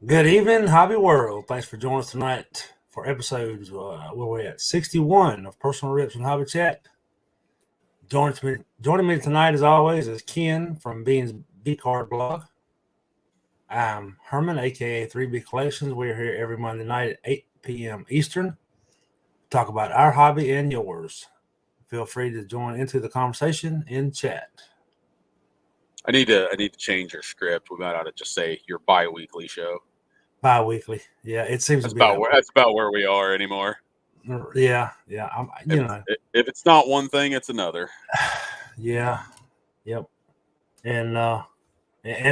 Good evening, Hobby World. Thanks for joining us tonight for episodes where we're at 61 of Personal Rips and Hobby Chat. Joining me tonight, as always, is Ken from Bean's B Card blog. I'm Herman, aka 3B Collections. We're here every Monday night at 8 p.m. Eastern to talk about our hobby and yours. Feel free to join into the conversation in chat. I need to change your script. We might ought to just say your bi-weekly show. Bi-weekly, yeah, it seems That's to be about where we are anymore. Yeah. If it's not one thing, it's another. Yeah, yep. And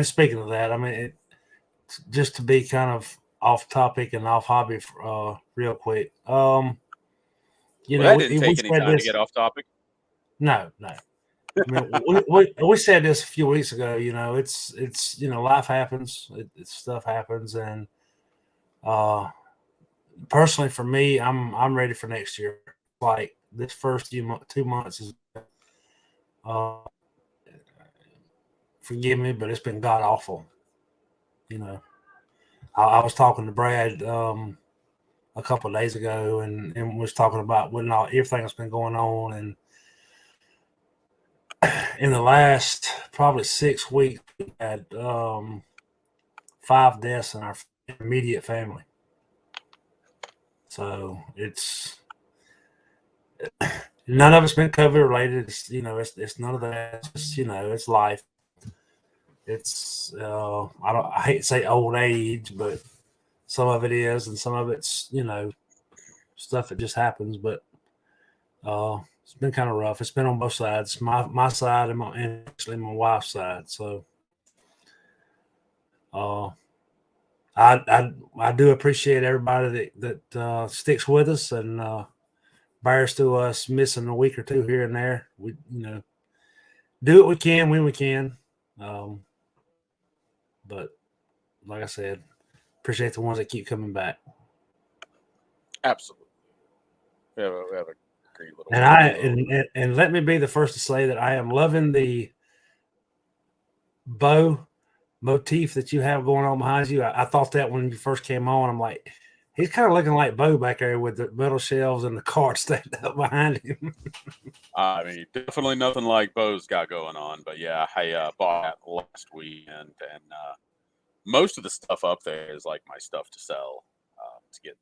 speaking of that, I mean, just to be kind of off topic and off hobby, real quick. That didn't take any time to get off topic. No. I mean, we said this a few weeks ago. It's life happens, stuff happens, and personally for me, I'm ready for next year. Like this first 2 months is, forgive me, but it's been god awful. I was talking to Brad a couple of days ago, and was talking about everything that's been going on, and in the last probably 6 weeks, we had 5 deaths in our immediate family. So it's none of it's been COVID related. It's none of that. It's life. It's I hate to say old age, but some of it is, and some of it's stuff that just happens. But it's been kind of rough. It's been on both sides, my side and actually my wife's side. So I do appreciate everybody that sticks with us and bears to us missing a week or two here and there. We do what we can when we can. But like I said, appreciate the ones that keep coming back. Absolutely. We have a great little. And let me be the first to say that I am loving the bow motif that you have going on behind you. I thought that when you first came on, I'm like, he's kind of looking like Bo back there with the metal shelves and the cards stacked up behind him. I mean, definitely nothing like Bo's got going on. But yeah, I bought that last weekend, and most of the stuff up there is like my stuff to sell to get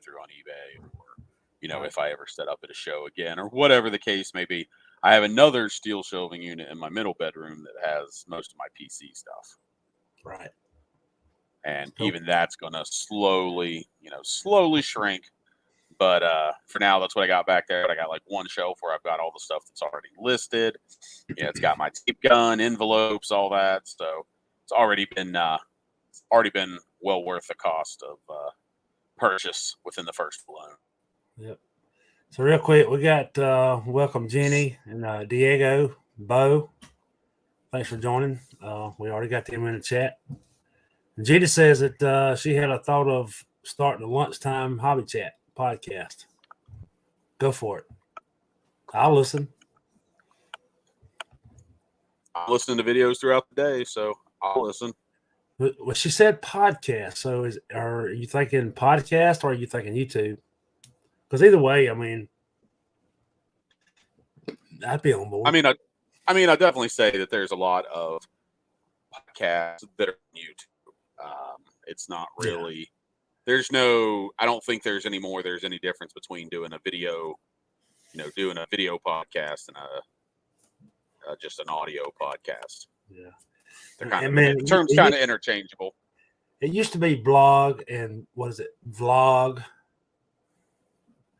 through on eBay, or if I ever set up at a show again, or whatever the case may be. I have another steel shelving unit in my middle bedroom that has most of my PC stuff. Right. And even that's going to slowly shrink. But for now, that's what I got back there. I got like one shelf where I've got all the stuff that's already listed. It's got my tape gun, envelopes, all that. So it's already been well worth the cost of purchase within the first loan. Yep. So real quick, we got welcome Jenny and Diego, Bo. Thanks for joining. We already got them in the chat. Jenny says that she had a thought of starting a lunchtime hobby chat podcast. Go for it. I'll listen. I'm listening to videos throughout the day, so I'll listen. Well, she said podcast. So are you thinking podcast or are you thinking YouTube? Because either way, I mean, I'd be on board. I mean, I definitely say that there's a lot of podcasts that are on YouTube. It's not really. Yeah. There's no. I don't think there's any difference between doing a video, doing a video podcast and just an audio podcast. Yeah, they're kind of the terms kind of interchangeable. It used to be blog and what is it? Vlog.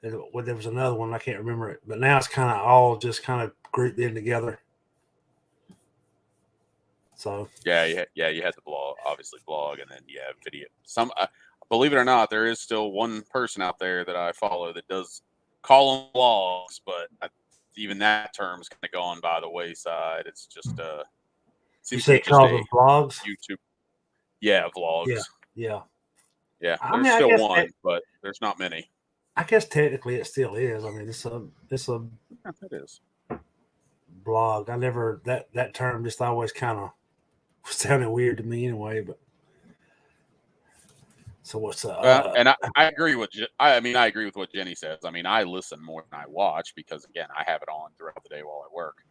There was another one, I can't remember it, but now it's kind of all just kind of grouped in together. So you had the blog, obviously blog, and then video. Some believe it or not, there is still one person out there that I follow that does call them blogs, but even that term's kind of gone by the wayside. It's just you say call them vlogs? YouTube. Yeah, vlogs. Yeah. There's still one, but there's not many. I guess technically it still is. I mean, it is blog. I never that term just always kind of sounded weird to me anyway. But So what's And I agree with I agree with what Jenny says. I mean, I listen more than I watch because again, I have it on throughout the day while I work.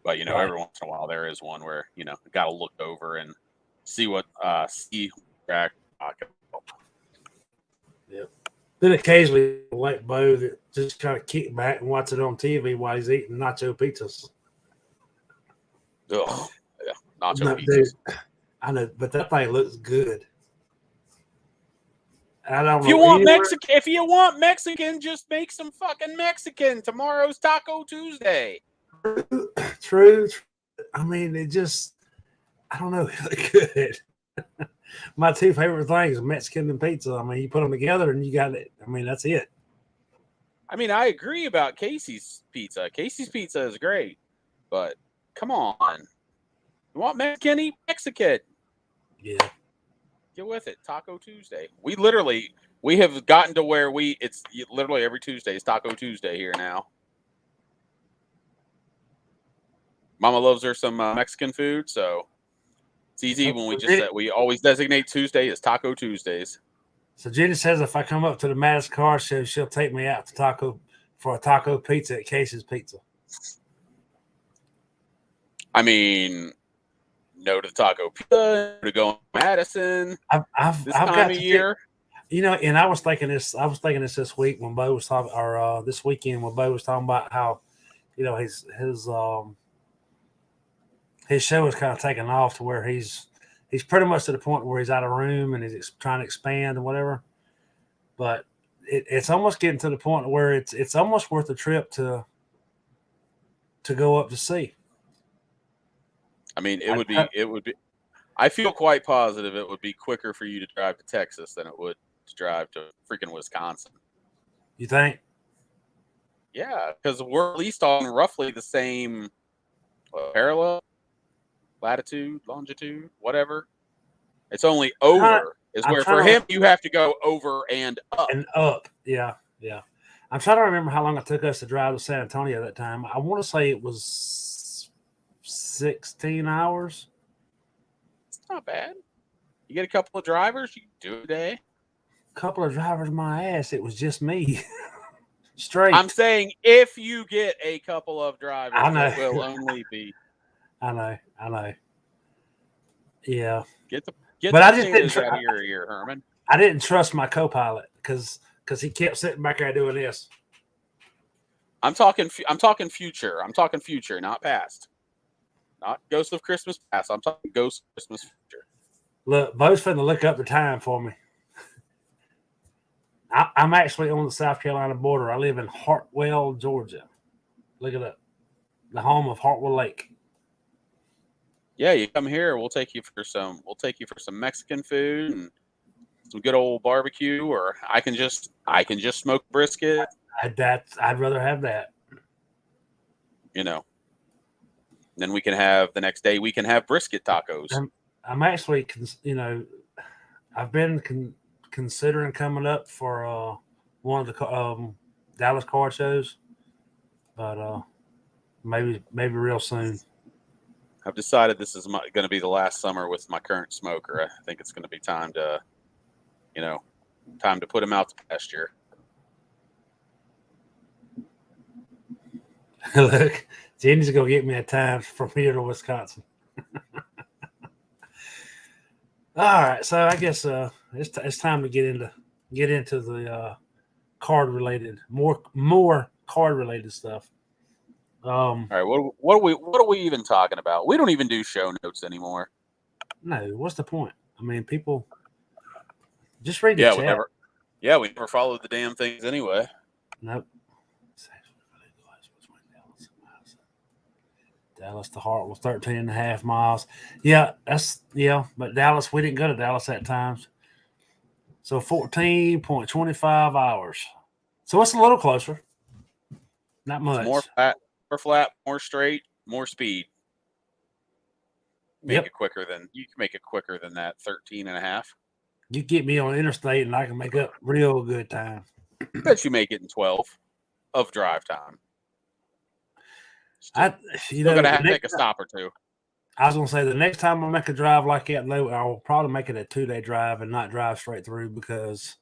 But you know, right. every once in a while there is one where you know got to look over and see what back. Yep. Then occasionally, like Bo, that just kind of kick back and watch it on TV while he's eating nacho pizzas. Ugh, yeah, nacho No, pizzas. dude, I know, but that thing looks good. I don't If you know want anywhere. Mexican, just make some fucking Mexican. Tomorrow's Taco Tuesday. True. I mean, it just, I don't know, it look good. My two favorite things, Mexican and pizza. I mean, you put them together and you got it. I mean, that's it. I mean, I agree about Casey's pizza. Casey's pizza is great, but come on, you want Mexican? Eat Mexican. Yeah. Get with it. Taco Tuesday. We have gotten to where it's literally every Tuesday is Taco Tuesday here now. Mama loves her some Mexican food, so it's easy when we always designate Tuesday as Taco Tuesdays. So Jenny says if I come up to the Madison Car Show, she'll take me out to for a taco pizza at Casey's Pizza. I mean, no to the Taco Pizza, to go to Madison. I've time got of year. And I was thinking this week when Bo was talking, or this weekend when Bo was talking about how, his show is kind of taking off to where he's pretty much to the point where he's out of room and he's trying to expand and whatever. But it's almost getting to the point where it's almost worth a trip to go up to see. I mean, it would be. I feel quite positive it would be quicker for you to drive to Texas than it would to drive to freaking Wisconsin. You think? Yeah, because we're at least on roughly the same parallel, latitude, longitude, whatever. It's only over. For him, you have to go over and up. And up, yeah. I'm trying to remember how long it took us to drive to San Antonio that time. I want to say it was 16 hours. It's not bad. You get a couple of drivers, you can do a day. A couple of drivers, my ass. It was just me. Straight. I'm saying if you get a couple of drivers, it will only be. I know. Yeah. But I just didn't out of your ear, Herman. I didn't trust my co-pilot because he kept sitting back there doing this. I'm talking future. I'm talking future, not past. Not Ghost of Christmas Past. I'm talking Ghost of Christmas Future. Look, Bo's finna look up the time for me. I'm actually on the South Carolina border. I live in Hartwell, Georgia. Look it up. The home of Hartwell Lake. Yeah, you come here. We'll take you for some Mexican food and some good old barbecue, or I can just smoke brisket. I'd rather have that. Then we can have the next day. We can have brisket tacos. I'm actually, I've been considering coming up for one of the Dallas car shows, but maybe real soon. I've decided this is going to be the last summer with my current smoker. I think it's going to be time to, put him out to pasture. Look, Jenny's going to get me a time from here to Wisconsin. All right, so I guess it's time to get into the card related, more card related stuff. All right, what are we even talking about? We don't even do show notes anymore. No, what's the point? I mean, people just read the chat. We never followed the damn things anyway. Nope. Dallas to Hartwell, 13.5 miles. But Dallas, we didn't go to Dallas that time. So 14.25 hours. So it's a little closer. Not much. It's more flat, more straight, more speed. You can make it quicker than that 13.5. You get me on interstate and I can make up real good time. Bet you make it in 12 of drive time. You're going to have to take a stop or two. I was gonna say the next time I make a drive like that, I'll probably make it a 2-day drive and not drive straight through because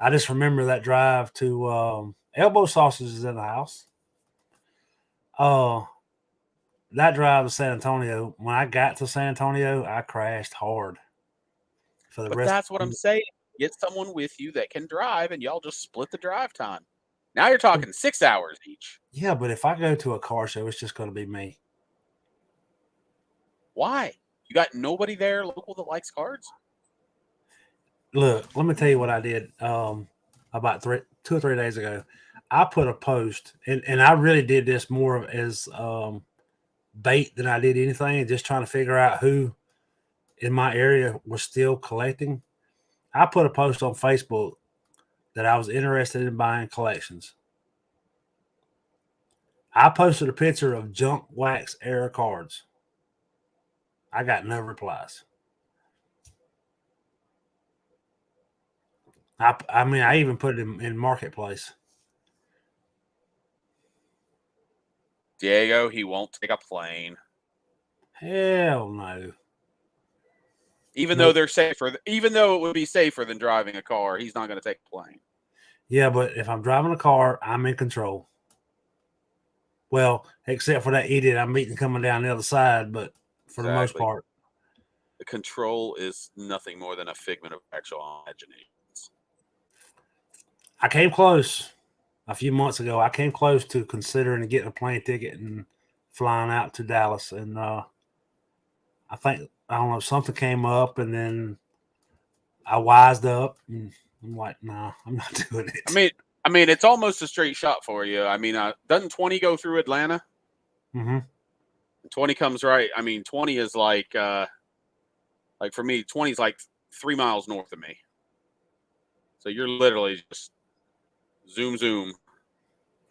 I just remember that drive to Elbow Sausage is in the house. That drive to San Antonio. When I got to San Antonio, I crashed hard. For the But rest, that's what I'm saying. Get someone with you that can drive, and y'all just split the drive time. Now you're talking 6 hours each. Yeah, but if I go to a car show, it's just going to be me. Why? You got nobody there local that likes cards? Look, let me tell you what I did about 2 or 3 days ago. I put a post, and I really did this more as bait than I did anything, just trying to figure out who in my area was still collecting. I put a post on Facebook that I was interested in buying collections. I posted a picture of junk wax era cards. I got no replies. I mean, I even put it in Marketplace. Diego, he won't take a plane. Hell no. Even though they're safer, even though it would be safer than driving a car, he's not going to take a plane. Yeah, but if I'm driving a car, I'm in control. Well, except for that idiot I'm meeting coming down the other side, but for the most part. The control is nothing more than a figment of actual imaginations. I came close a few months ago. I came close to considering getting a plane ticket and flying out to Dallas. And I think, I don't know, something came up and then I wised up and I'm like, nah, I'm not doing it. I mean, it's almost a straight shot for you. I mean, doesn't 20 go through Atlanta? Mm-hmm. 20 comes right. I mean, 20 is like for me, 20 is like 3 miles north of me. So you're literally just zoom, zoom.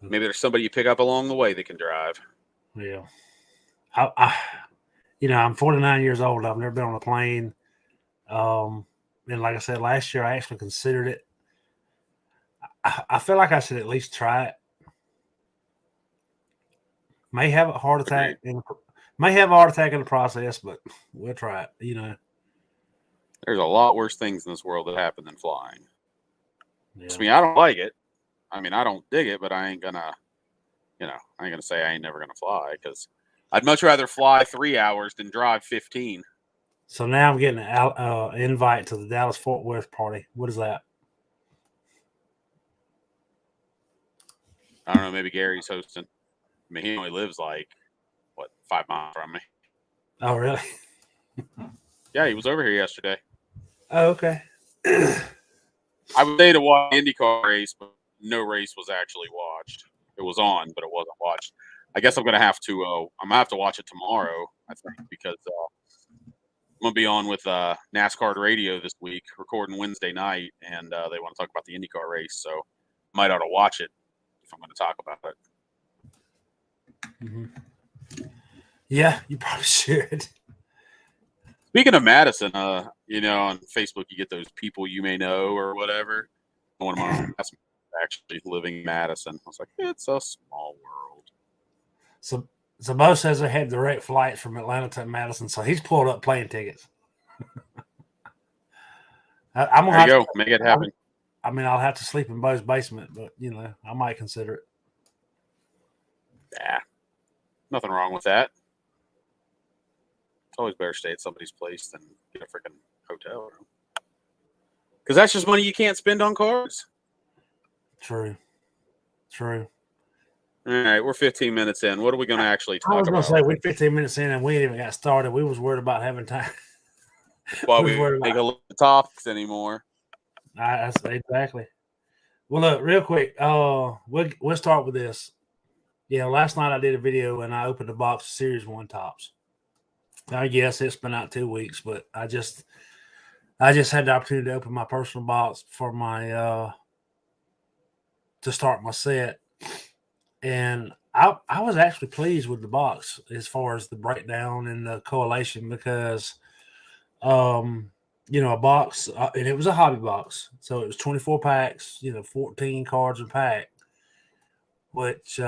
Maybe there's somebody you pick up along the way that can drive. Yeah. I'm 49 years old. I've never been on a plane. And like I said, last year I actually considered it. I feel like I should at least try it. May have a heart attack in the process, but we'll try it. There's a lot worse things in this world that happen than flying. Yeah. I mean, I don't like it. I mean, I don't dig it, but I ain't gonna say I ain't never gonna fly because I'd much rather fly 3 hours than drive 15. So now I'm getting an invite to the Dallas Fort Worth party. What is that? I don't know. Maybe Gary's hosting. I mean, he only lives 5 miles from me. Oh, really? Yeah, he was over here yesterday. Oh, okay. I would say to watch the IndyCar race, but no race was actually watched. It was on, but it wasn't watched. I guess I'm gonna have to. I'm gonna have to watch it tomorrow. I think because I'm gonna be on with NASCAR radio this week, recording Wednesday night, and they want to talk about the IndyCar race. So I might ought to watch it if I'm going to talk about it. Mm-hmm. Yeah, you probably should. Speaking of Madison, on Facebook you get those people you may know or whatever. One of my classmates actually living in Madison. I was like, it's a small world. So Bo says they had direct flights from Atlanta to Madison, so he's pulled up plane tickets. I'm gonna there you go. Make it happen. I mean, I'll have to sleep in Bo's basement, but I might consider it. Yeah, nothing wrong with that. It's always better to stay at somebody's place than get a freaking hotel room. Because that's just money you can't spend on cars. True. All right, we're 15 minutes in. What are we going to actually talk about? I was going to say, we're 15 minutes in and we ain't even got started. We was worried about having time. Why we make a look at topics anymore. That's exactly. Well, look, real quick, we'll start with this. Yeah, last night I did a video and I opened a box of Series 1 tops. Now, yes, it's been out 2 weeks, but I just had the opportunity to open my personal box for my to start my set. And I was actually pleased with the box as far as the breakdown and the correlation because a box and it was a hobby box. So it was 24 packs, 14 cards a pack, which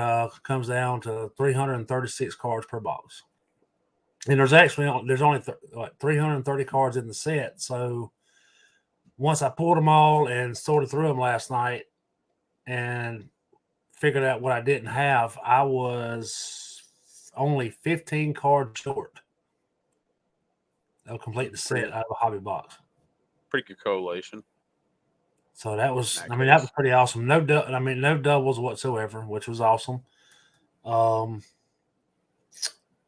comes down to 336 cards per box. and there's only like 330 cards in the set. So once I pulled them all and sorted through them last night and figured out what I didn't have, I was only 15 cards short of complete the set out of a hobby box. Pretty good correlation. So that was, that that was pretty awesome. No doubles whatsoever, which was awesome.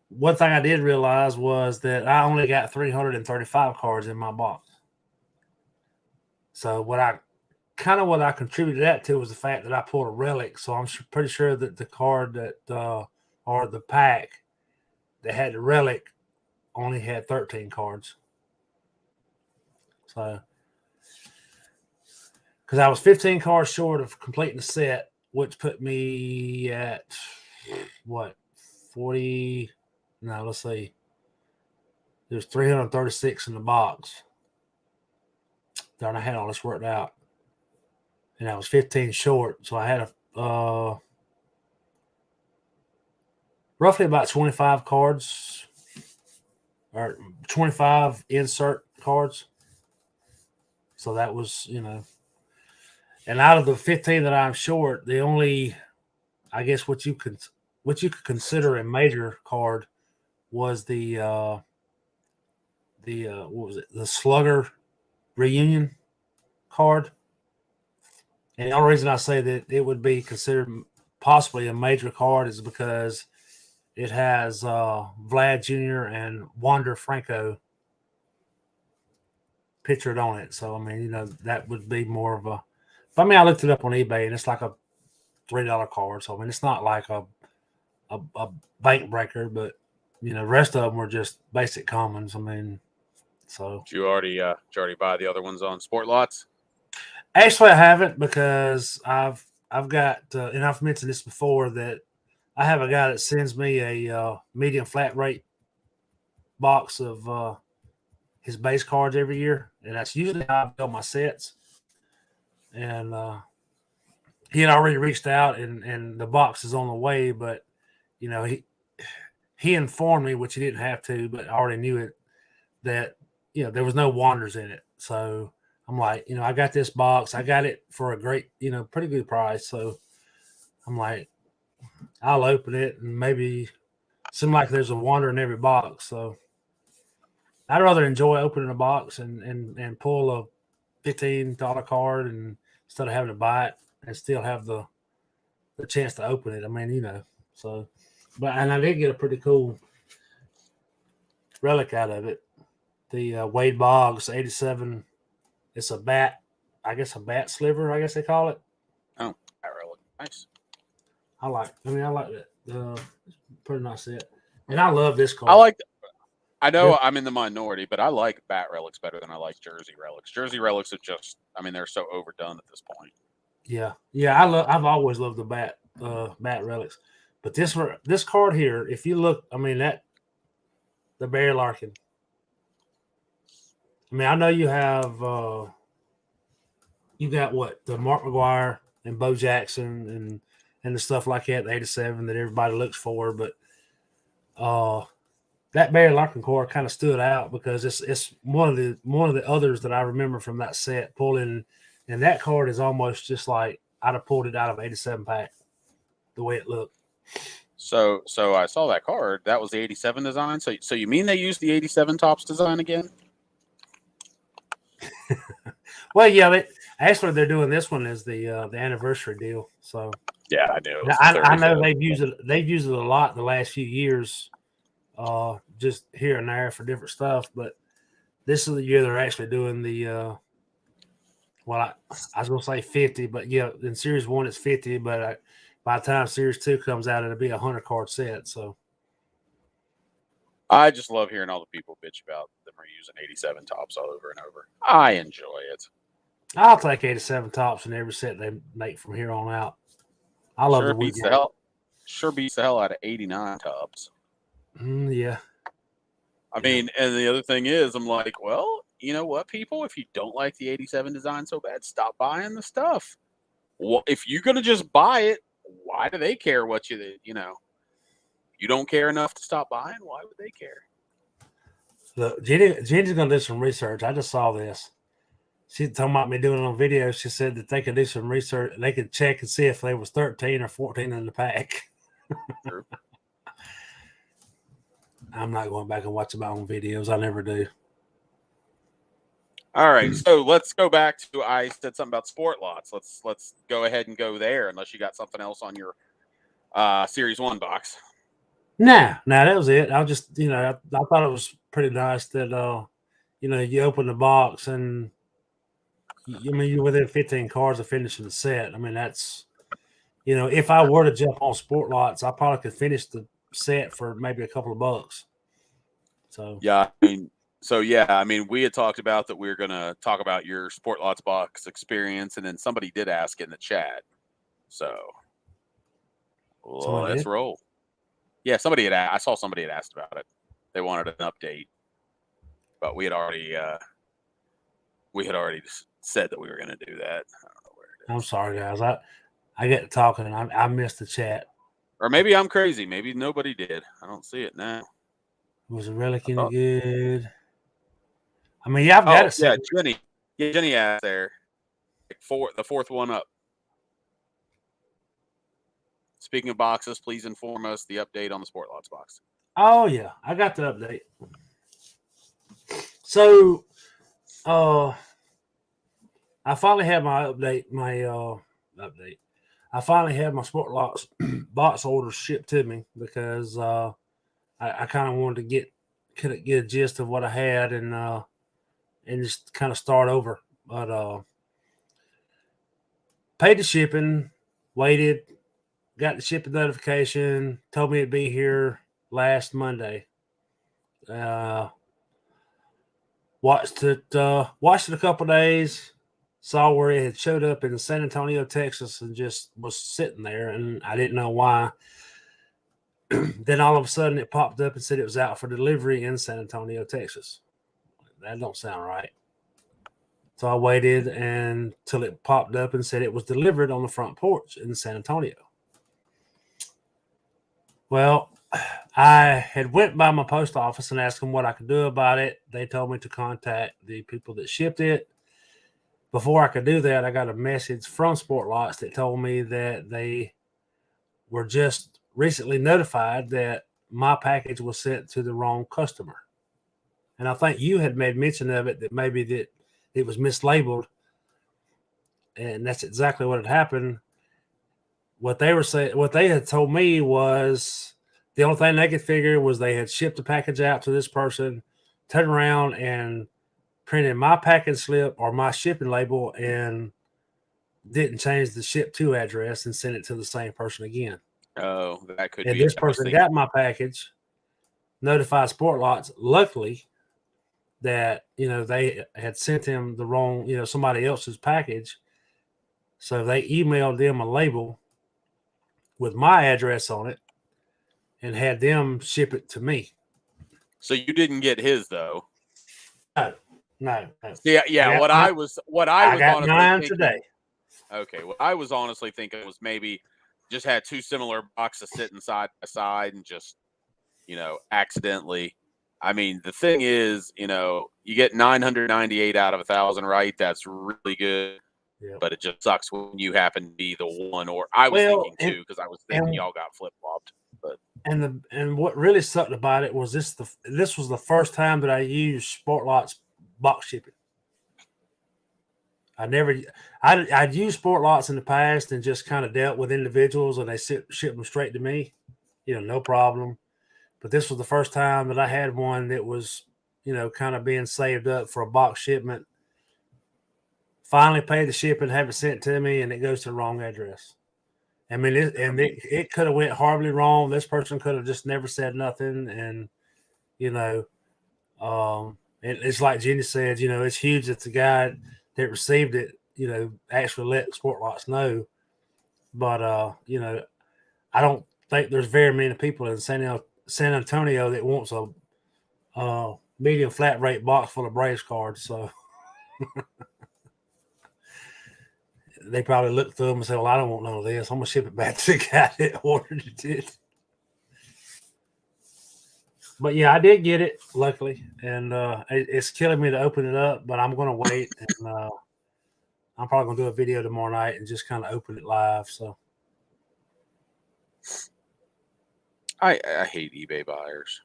One thing I did realize was that I only got 335 cards in my box. So what I contributed that to was the fact that I pulled a relic. So I'm pretty sure that the card that or the pack that had the relic only had 13 cards. So because I was 15 cards short of completing the set, which put me at what 40. No, let's see. There's 336 in the box. Darn, I had all this worked out. And I was 15 short. So I had roughly about 25 cards or 25 insert cards. So that was, and out of the 15 that I'm short, the only, I guess what you could consider a major card was the what was it? The Slugger reunion card. And the only reason I say that it would be considered possibly a major card is because it has Vlad Jr. and Wander Franco pictured on it. So, that would be more of a. But I looked it up on eBay and it's like a $3 card. So, it's not like a bank breaker, but, the rest of them were just basic commons. So. Did you already buy the other ones on Sport Lots? Actually, I haven't because I've got, and I've mentioned this before, that I have a guy that sends me a medium flat rate box of his base cards every year, and that's usually how I build my sets. And he had already reached out, and the box is on the way, but he informed me, which he didn't have to, but I already knew it, that there was no wanders in it. So I'm like, I got this box. I got it for a great, pretty good price. So I'm like, I'll open it and maybe seem like there's a wander in every box. So I'd rather enjoy opening a box and pull a $15 card and instead of having to buy it and still have the chance to open it. So, and I did get a pretty cool relic out of it. The Wade Boggs 87. It's a bat, I guess a bat sliver, I guess they call it. Oh, that relic. Nice. I like that. Pretty nice set. And I love this card. I know I'm in the minority, but I like bat relics better than I like jersey relics. Jersey relics are just, they're so overdone at this point. Yeah. I've always loved the bat relics, but this card here, if you look, the Barry Larkin. I know you have you got what, the Mark McGuire and Bo Jackson and the stuff like that, the 87 that everybody looks for, but that Barry Larkin card kind of stood out because it's one of the others that I remember from that set pulling, and that card is almost just like I'd have pulled it out of 87 pack, the way it looked. So I saw that card. That was the 87 design. So you mean they used the 87 Topps design again? Well, yeah, they're doing this one as the anniversary deal. So yeah, I do. I know they've used it a lot the last few years, just here and there for different stuff. But this is the year they're actually doing the. I was gonna say 50, but yeah, in Series 1 it's 50, but by the time Series 2 comes out, it'll be a 100 card set. So I just love hearing all the people bitch about them reusing 87 Topps all over and over. I enjoy it. I'll take 87 Topps in every set they make from here on out. I love beats the hell out of 89 Topps. Yeah. And the other thing is, I'm like, well, you know what, people? If you don't like the 87 design so bad, stop buying the stuff. Well, if you're going to just buy it, why do they care what you don't care enough to stop buying? Why would they care? Look, Jenny's gonna do some research. I just saw this. She's talking about me doing it on video. She said that they could do some research. They could check and see if they was 13 or 14 in the pack. True. I'm not going back and watching my own videos. I never do. All right, so let's go back to I said something about sport lots. Let's go ahead and go there, unless you got something else on your Series 1 box. Nah, that was it. I just, I thought it was pretty nice that, you open the box and, you're within 15 cars of finishing the set. I mean, that's, if I were to jump on sport lots, I probably could finish the set for maybe a couple of bucks. So yeah, I mean, we had talked about that we were going to talk about your sport lots box experience, and then somebody did ask in the chat. So let's roll. Yeah, I saw somebody had asked about it. They wanted an update, but we had already said that we were going to do that. I don't know where it is. I'm sorry, guys. I get to talking and I missed the chat. Or maybe I'm crazy. Maybe nobody did. I don't see it now. Was it really any good? I mean, yeah, I've got it. Yeah, Jenny. Yeah, Jenny asked there. The fourth one up. Speaking of boxes, please inform us the update on the Sport Lots box. Oh yeah, I got the update. So, I finally had my update. I finally had my Sport Lots box orders shipped to me because I kind of wanted to get a gist of what I had and just kind of start over. But paid the shipping, waited, got the shipping notification, told me it'd be here last Monday. Watched it a couple days, saw where it had showed up in San Antonio, Texas, and just was sitting there, and I didn't know why. Then all of a sudden it popped up and said it was out for delivery in San Antonio, Texas. That don't sound right. So I waited until it popped up and said it was delivered on the front porch in San Antonio. Well, I had went by my post office and asked them what I could do about it. They told me to contact the people that shipped it. Before I could do that, I got a message from Sport Lots that told me that they were just recently notified that my package was sent to the wrong customer. And I think you had made mention of it, that maybe that it was mislabeled. And that's exactly what had happened. What they were saying, what they had told me was the only thing they could figure was they had shipped the package out to this person, turned around and printed my package slip or my shipping label and didn't change the ship to address and sent it to the same person again. Oh, that could be. And be. this person got my package, notified Sport Lots, luckily, that, they had sent him the wrong, somebody else's package. So they emailed them a label with my address on it and had them ship it to me. So you didn't get his though? No. Yeah. I was got mine thinking, today. Okay. What I was honestly thinking was maybe just had two similar boxes sitting side by side and just, accidentally. I mean, the thing is, you get 998 out of 1,000, right? That's really good. Yep. But it just sucks when you happen to be the one, or I was thinking too, because I was thinking y'all got flip-flopped. But and what really sucked about it was this was the first time that I used Sport Lots box shipping. I'd used Sport Lots in the past and just kind of dealt with individuals and they ship them straight to me, no problem. But this was the first time that I had one that was, kind of being saved up for a box shipment. Finally paid the shipping, have it sent to me, and it goes to the wrong address. I mean, it could have went horribly wrong. This person could have just never said nothing. And, it's like Jenny said, it's huge that the guy that received it, actually let Sport Lots know. But, I don't think there's very many people in San Antonio that wants a medium flat rate box full of Braves cards. So they probably looked through them and said, well, I don't want none of this. I'm going to ship it back to the guy that ordered it. But yeah, I did get it, luckily, and it's killing me to open it up. But I'm gonna wait, and I'm probably gonna do a video tomorrow night and just kind of open it live. So I hate eBay buyers.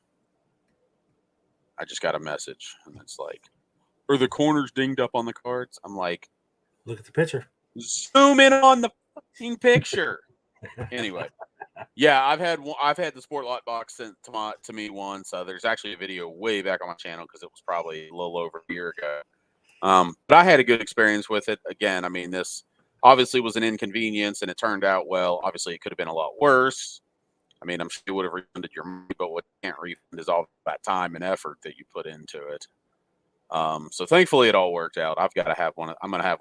I just got a message, and it's like, "Are the corners dinged up on the cards?" I'm like, look at the picture. zoom in on the fucking picture. Anyway, yeah, I've had the Sport Lot box sent to me once. There's actually a video way back on my channel because it was probably a little over a year ago. But I had a good experience with it. Again, I mean, this obviously was an inconvenience, and it turned out well. Obviously, it could have been a lot worse. I mean, I'm sure you would have refunded your money, but what you can't refund is all that time and effort that you put into it. So thankfully, it all worked out. I've got to have one. I'm going to have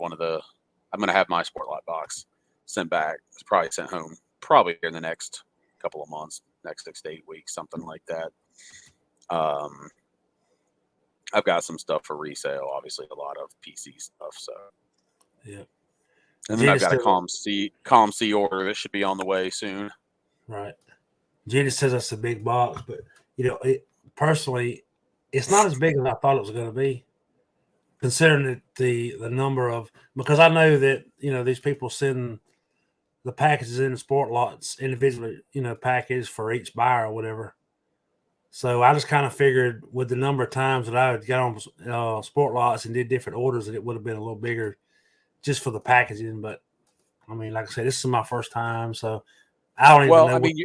my Sport Lot box sent back. It's probably sent home probably in the next couple of months, next 6 to 8 weeks, something like that. I've got some stuff for resale, obviously a lot of PC stuff. So yeah, and then I've got a COM-C order that should be on the way soon. Right. Gina says that's a big box, but personally, it's not as big as I thought it was going to be, considering the number of, because I know that these people send the packages in the Sport Lots individually, packaged for each buyer or whatever. So I just kind of figured with the number of times that I would get on Sport Lots and did different orders that it would have been a little bigger just for the packaging. But I mean, like I said, this is my first time, so I don't even know. I mean,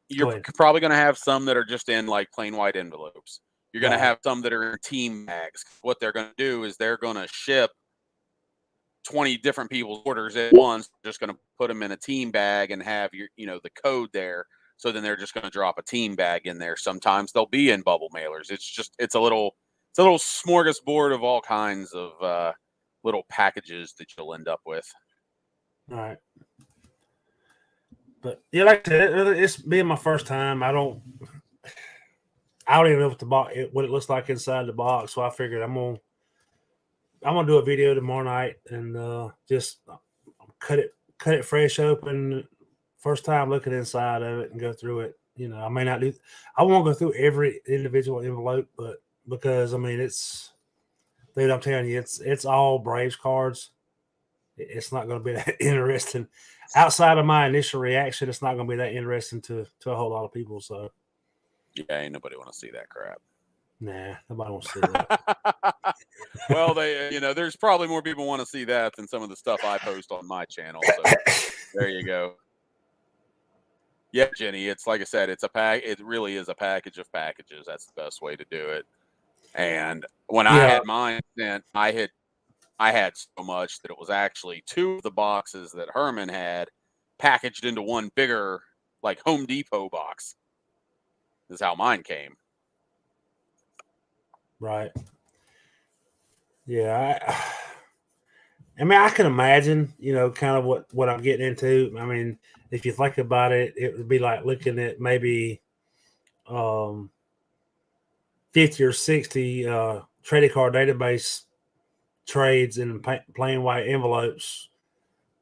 you're probably going to have some that are just in like plain white envelopes. You're going to have some that are in team bags. What they're going to do is they're going to ship 20 different people's orders at once. They're just going to put them in a team bag and have the code there. So then they're just going to drop a team bag in there. Sometimes they'll be in bubble mailers. It's a little smorgasbord of all kinds of little packages that you'll end up with. All right. But yeah, like I said, it's being my first time. I don't even know what it looks like inside the box. So I figured I'm gonna do a video tomorrow night and just cut it fresh open. First time looking inside of it and go through it. I may not do. I won't go through every individual envelope, but because I mean dude, I'm telling you, it's all Braves cards. It's not going to be that interesting. Outside of my initial reaction, it's not going to be that interesting to a whole lot of people. So, yeah, ain't nobody want to see that crap. Nah, nobody wants to see that. Well, there's probably more people want to see that than some of the stuff I post on my channel. So there you go. Yeah, Jenny, it's like I said, it really is a package of packages. That's the best way to do it. And when I had mine sent, I had so much that it was actually 2 of the boxes that Herman had packaged into one bigger, like Home Depot box. This is how mine came. Right. Yeah. I mean, I can imagine, kind of what I'm getting into. I mean, if you think about it, it would be like looking at maybe 50 or 60 trading card database trades in plain white envelopes,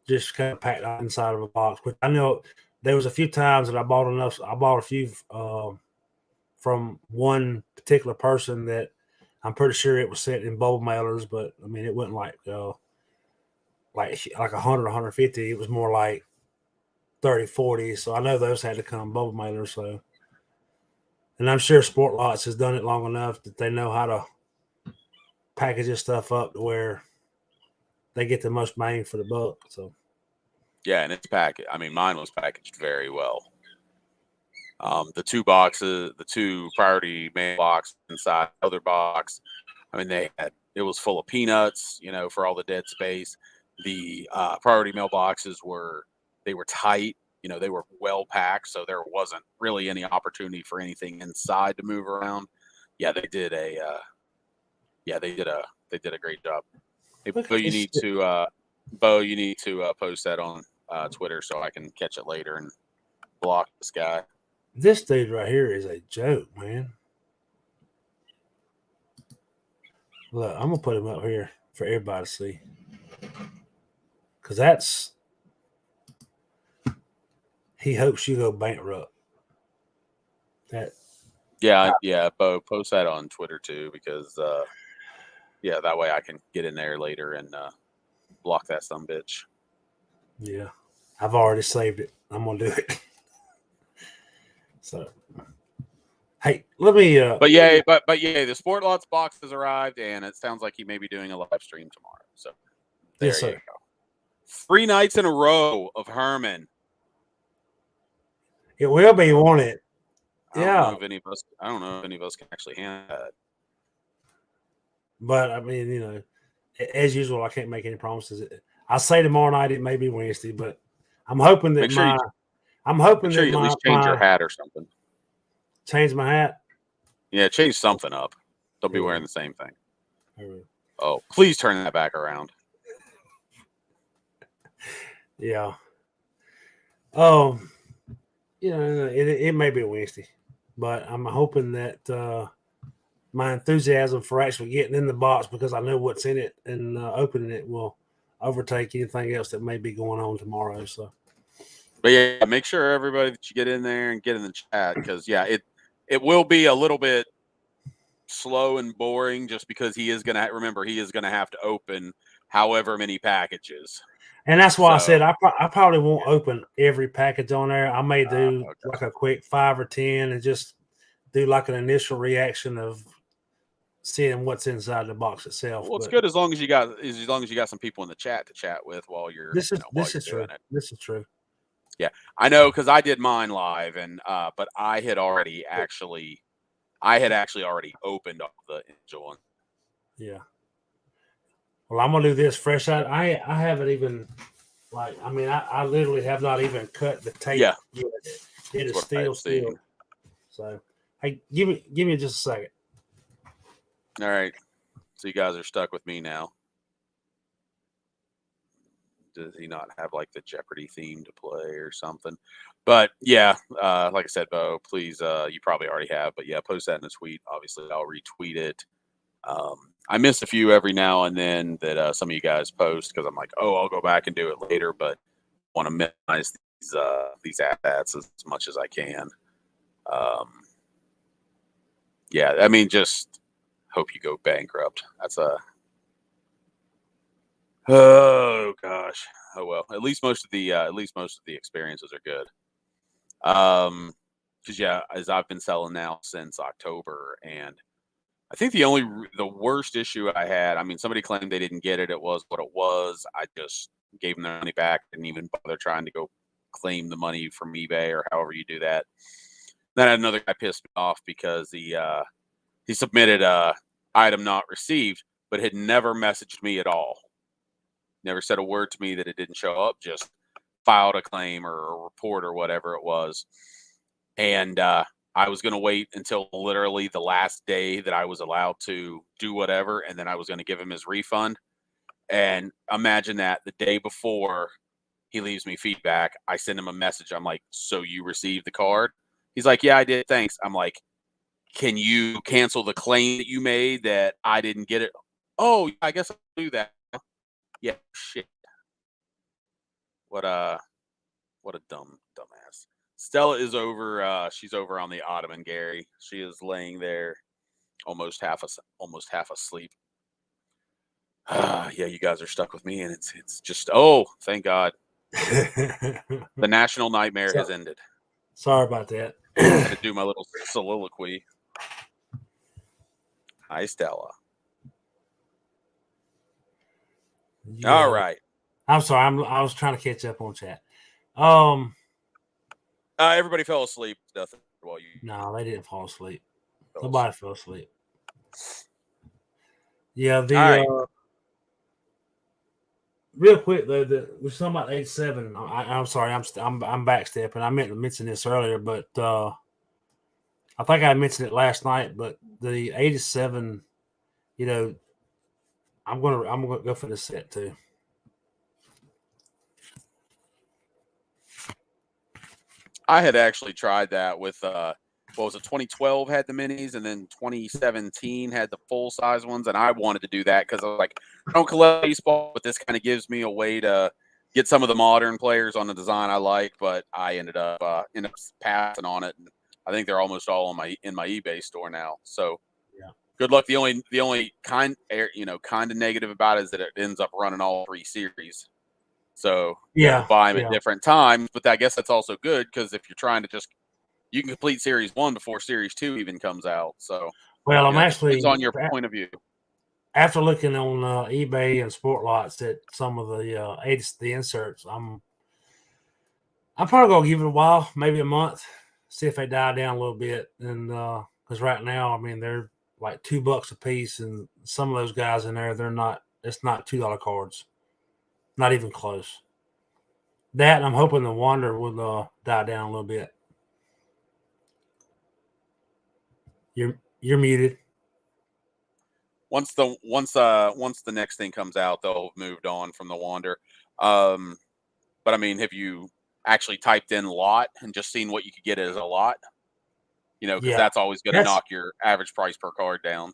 just kind of packed inside of a box. But I know there was a few times that I bought a few from one particular person that I'm pretty sure it was sent in bubble mailers, but I mean, it wasn't like 100, 150. It was more like 30, 40. So I know those had to come bubble mailers. So, and I'm sure Sport Lots has done it long enough that they know how to package this stuff up to where they get the most bang for the buck. So, yeah, and it's packaged. I mean, mine was packaged very well. The 2 boxes, the 2 priority mail box inside the other box. I mean, it was full of peanuts, for all the dead space. The priority mail boxes were tight, they were well packed, so there wasn't really any opportunity for anything inside to move around. Yeah, they did a great job. Hey, Bo, you need to post that on Twitter so I can catch it later and block this guy. This dude right here is a joke, man. Look, I'm gonna put him up here for everybody to see, because he hopes you go bankrupt. Yeah, Bo, post that on Twitter too, because that way I can get in there later and block that sumbitch. Yeah, I've already saved it. I'm gonna do it. So, hey, let me. But yeah, the Sport Lots box has arrived, and it sounds like he may be doing a live stream tomorrow. So there yes, you sir. go. 3 nights in a row of Herman. It will be, won't it? I don't know if any of us can actually handle that. But I mean, as usual, I can't make any promises. I say tomorrow night it may be Wednesday, but I'm hoping that Make sure you at least change your hat or something. Change my hat. Yeah, change something up. Don't be wearing the same thing. Right. Oh, please turn that back around. Yeah. Oh, it may be Wednesday, but I'm hoping that my enthusiasm for actually getting in the box, because I know what's in it, and opening it will overtake anything else that may be going on tomorrow. So, but yeah, make sure everybody that you get in there and get in the chat, because it will be a little bit slow and boring, just because he is gonna have to open however many packages. and that's why I said I probably won't open every package on there. I may do like a quick 5 or 10 and just do like an initial reaction of seeing what's inside the box itself. Well, it's good as long as you got some people in the chat to chat with while you're this is doing true. it. This is true. Yeah, I know, because I did mine live, and but I had actually already opened up the Angel. Yeah. Well, I'm gonna do this fresh out. I haven't even I literally have not even cut the tape. Yeah, it is still sealed. So, hey, give me just a second. All right. So you guys are stuck with me now. Does he not have like the Jeopardy theme to play or something? But yeah, like I said, Bo, please, you probably already have, but yeah, post that in a tweet. Obviously, I'll retweet it. I miss a few every now and then that some of you guys post, because I'm like, oh, I'll go back and do it later, but want to minimize these at-bats as much as I can. Yeah, I mean, just hope you go bankrupt. That's oh gosh. Oh well. At least most of the experiences are good. Because as I've been selling now since October, and I think the worst issue I had, I mean, somebody claimed they didn't get it. It was what it was. I just gave them their money back. Didn't even bother trying to go claim the money from eBay or however you do that. Then I had another guy pissed me off because he submitted a item not received, but had never messaged me at all. Never said a word to me that it didn't show up. Just filed a claim or a report or whatever it was. And I was going to wait until literally the last day that I was allowed to do whatever, and then I was going to give him his refund. And imagine that the day before he leaves me feedback, I send him a message. I'm like, so you received the card? He's like, yeah, I did. Thanks. I'm like, can you cancel the claim that you made that I didn't get it? Oh, I guess I'll do that. Yeah, shit. What a dumbass. Stella is over. She's over on the ottoman, Gary. She is laying there, almost half asleep. Yeah, you guys are stuck with me, and it's just, oh, thank God, the national nightmare has ended. Sorry about that. I had to do my little soliloquy. Hi, Stella. Yeah. All right. I'm sorry. I was trying to catch up on chat. Everybody fell asleep. Nothing while you. No, they didn't fall asleep. Nobody fell asleep. Yeah. Real quick though, we're talking about 87. I'm sorry. I'm backstepping. I meant to mention this earlier, but I think I mentioned it last night. But the 87, I'm gonna go for the set too. I had actually tried that with what was it? 2012 had the minis, and then 2017 had the full size ones, and I wanted to do that because I was like, I don't collect baseball, but this kind of gives me a way to get some of the modern players on the design I like. But I ended up passing on it. And I think they're almost all in my eBay store now. So Yeah. good luck. The only kind of negative about it is that it ends up running all 3 series. So you have to buy them at different times. But I guess that's also good because if you're trying to you can complete Series 1 before Series 2 even comes out. So well, I'm actually depends on your point of view. After looking on eBay and Sport Lots at some of the inserts, I'm probably gonna give it a while, maybe a month, see if they die down a little bit. And because right now, I mean, they're like $2 a piece, and some of those guys in there, they're not. It's not $2 cards, not even close. That and I'm hoping the Wander will die down a little bit. You're muted. Once the next thing comes out, they'll have moved on from the Wander. But I mean, have you actually typed in lot and just seen what you could get as a lot? Because that's always going to knock your average price per card down.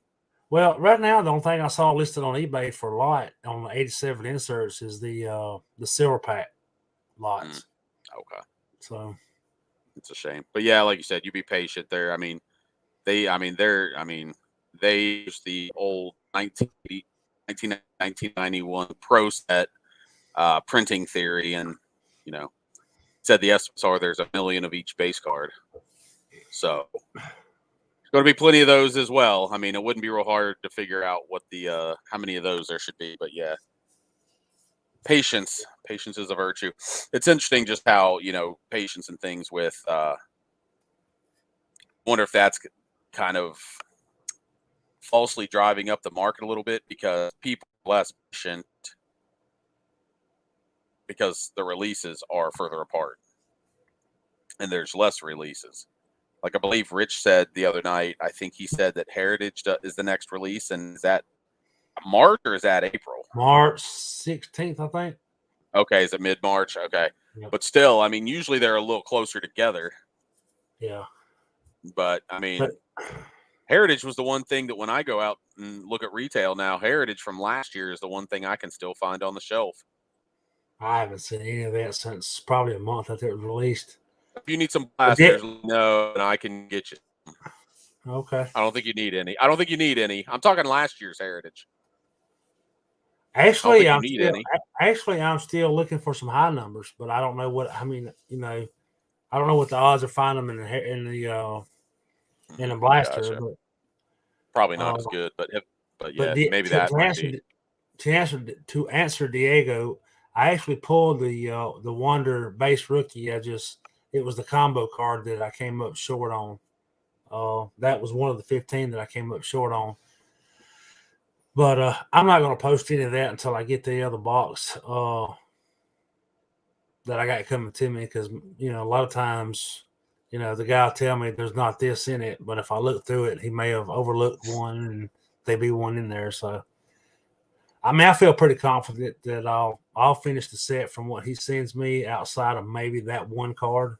Well, right now, the only thing I saw listed on eBay for lot on the 87 inserts is the silver pack lots. Okay. So it's a shame. But yeah, like you said, you be patient there. I mean, they use the old 1991 Pro Set printing theory, and said the estimates are there's 1 million of each base card. So there's going to be plenty of those as well. I mean, it wouldn't be real hard to figure out what the how many of those there should be. But yeah, patience is a virtue. It's interesting just how patience and things with. Wonder if that's kind of falsely driving up the market a little bit because people are less patient because the releases are further apart and there's less releases. Like I believe Rich said the other night, I think he said that Heritage is the next release, and is that March or is that April? March 16th, I think. Okay, is it mid-March? Okay. Yep. But still, I mean, usually they're a little closer together. Yeah. But I mean, Heritage was the one thing that when I go out and look at retail now, Heritage from last year is the one thing I can still find on the shelf. I haven't seen any of that since probably a month after it was released. If you need some blasters, no, and I can get you. Okay. I don't think you need any. I'm talking last year's Heritage. Actually, I'm still looking for some high numbers, but I don't know what. I mean, I don't know what the odds of finding them in the blaster. Gotcha. But, probably not as good, but yeah, maybe that might be. To answer Diego, I actually pulled the Wonder base rookie. It was the combo card that I came up short on. That was one of the 15 that I came up short on. But I'm not going to post any of that until I get the other box that I got coming to me, because a lot of times the guy will tell me there's not this in it, but if I look through it, he may have overlooked one and there be one in there. So I mean, I feel pretty confident that I'll finish the set from what he sends me, outside of maybe that one card.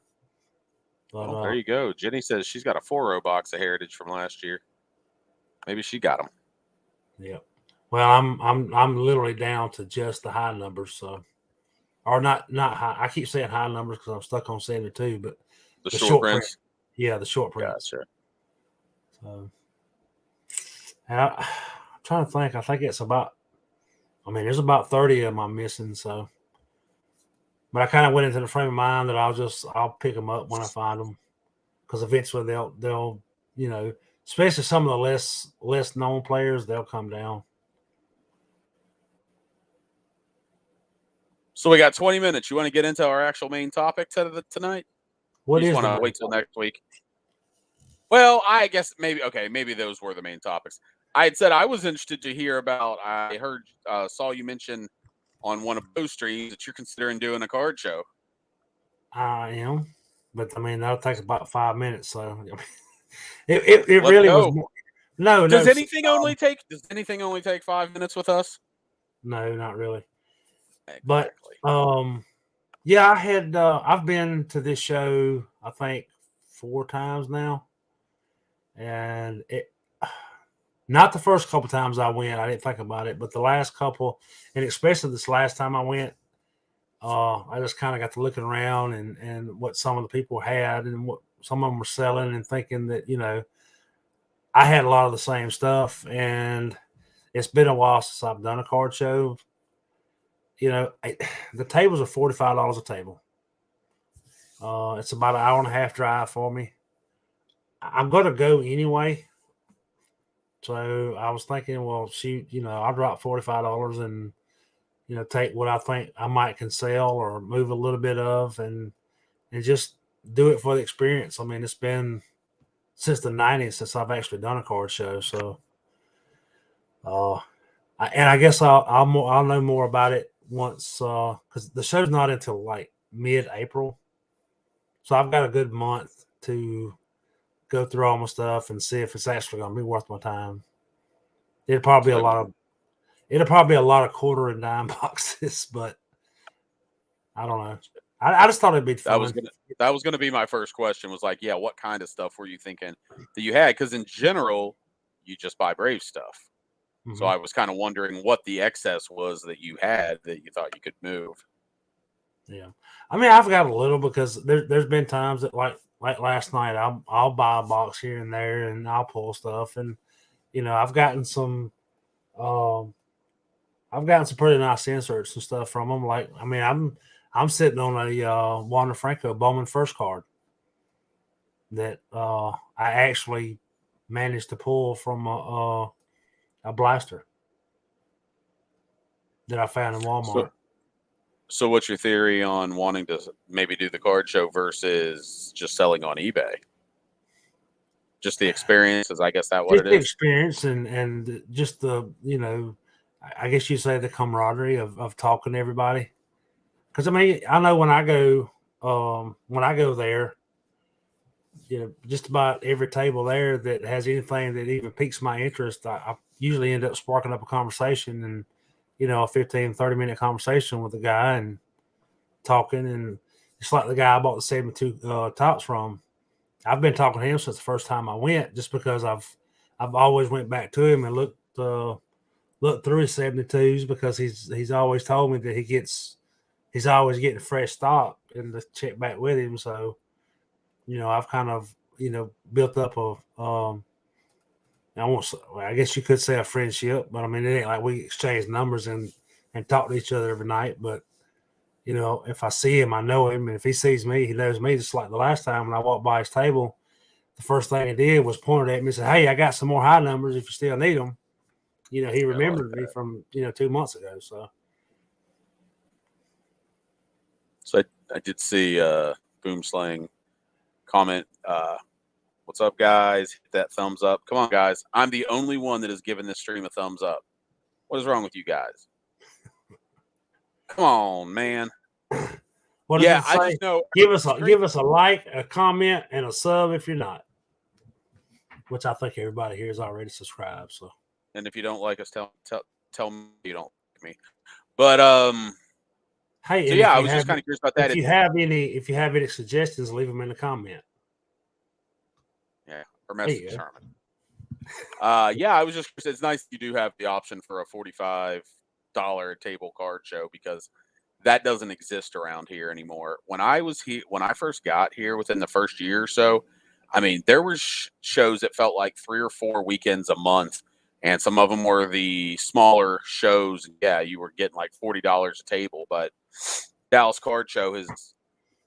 But, well, there you go. Jenny says she's got a 4-row box of Heritage from last year. Maybe she got them. Yeah. Well, I'm literally down to just the high numbers, so, or not high. I keep saying high numbers because I'm stuck on 72, but the short prints. Print. Yeah, the short prints. Gotcha. So I'm trying to think. I think it's about. I mean, there's about 30 of them I'm missing. So, but I kind of went into the frame of mind that I'll pick them up when I find them, because eventually they'll especially some of the less known players, they'll come down. So we got 20 minutes. You want to get into our actual main topic tonight? What you is? Want to wait till next week? Well, I guess maybe those were the main topics. I had said I was interested to hear about. I heard saw you mention on one of those streams that you're considering doing a card show. I am, but I mean that'll take about 5 minutes. So it really was. No. Does anything only take 5 minutes with us? No, not really. Exactly. But yeah, I've been to this show I think 4 times now, and not the first couple times I went, I didn't think about it, but the last couple, and especially this last time I went, I just kind of got to looking around and what some of the people had and what some of them were selling and thinking that, you know, I had a lot of the same stuff, and it's been a while since I've done a card show. You know, the tables are $45 a table. It's about an hour and a half drive for me. I'm going to go anyway. So I was thinking, well, shoot, you know, I'll drop $45 and, you know, take what I think I might can sell or move a little bit of and just do it for the experience. I mean, it's been since the 90s since I've actually done a card show. So, and I guess I'll know more about it once, because the show's not until like mid-April. So I've got a good month to go through all my stuff and see if it's actually going to be worth my time. It'll probably be a lot of quarter and dime boxes, but I don't know. I just thought it'd be fun. That was gonna be my first question. Was like, yeah, what kind of stuff were you thinking that you had? Because in general, you just buy Brave stuff. Mm-hmm. So I was kind of wondering what the excess was that you had that you thought you could move. Yeah, I mean, I've got a little because there's been times that like last night I'll buy a box here and there and I'll pull stuff, and you know I've gotten some pretty nice inserts and stuff from them. Like, I mean, I'm sitting on a Wander Franco Bowman first card that I actually managed to pull from a blaster that I found in Walmart. So what's your theory on wanting to maybe do the card show versus just selling on eBay? Just the experience, is I guess that what it is? The experience and just the, you know, I guess you say the camaraderie of talking to everybody. Because I mean, I know when I go there, you know, just about every table there that has anything that even piques my interest, I usually end up sparking up a conversation and, you know, a 15, 30-minute conversation with the guy and talking. And it's like the guy I bought the 72 tops from. I've been talking to him since the first time I went, just because I've always went back to him and looked through his 72s, because he's always told me that he's always getting fresh stock and to check back with him. So, you know, I've kind of, you know, built up I guess you could say a friendship, but I mean, it ain't like we exchange numbers and talk to each other every night. But, you know, if I see him, I know him. And if he sees me, he knows me. Just like the last time when I walked by his table, the first thing he did was pointed at me and said, "Hey, I got some more high numbers if you still need them." You know, he remembered me from, you know, 2 months ago. So I did see Boomslang comment, what's up, guys? Hit that thumbs up. Come on, guys. I'm the only one that has given this stream a thumbs up. What is wrong with you guys? Come on, man. What does it say? I just know. Give us a like, a comment, and a sub if you're not. Which I think everybody here is already subscribed. So, and if you don't like us, tell me you don't like me. But hey, so yeah, I was just kind of curious about that. If you have any suggestions, leave them in the comment. Yeah, or message Sherman. Yeah, I was just. It's nice you do have the option for a $45 table card show, because that doesn't exist around here anymore. When I first got here, within the first year or so, I mean, there were shows that felt like 3 or 4 weekends a month, and some of them were the smaller shows. Yeah, you were getting like $40 a table, but Dallas Card Show is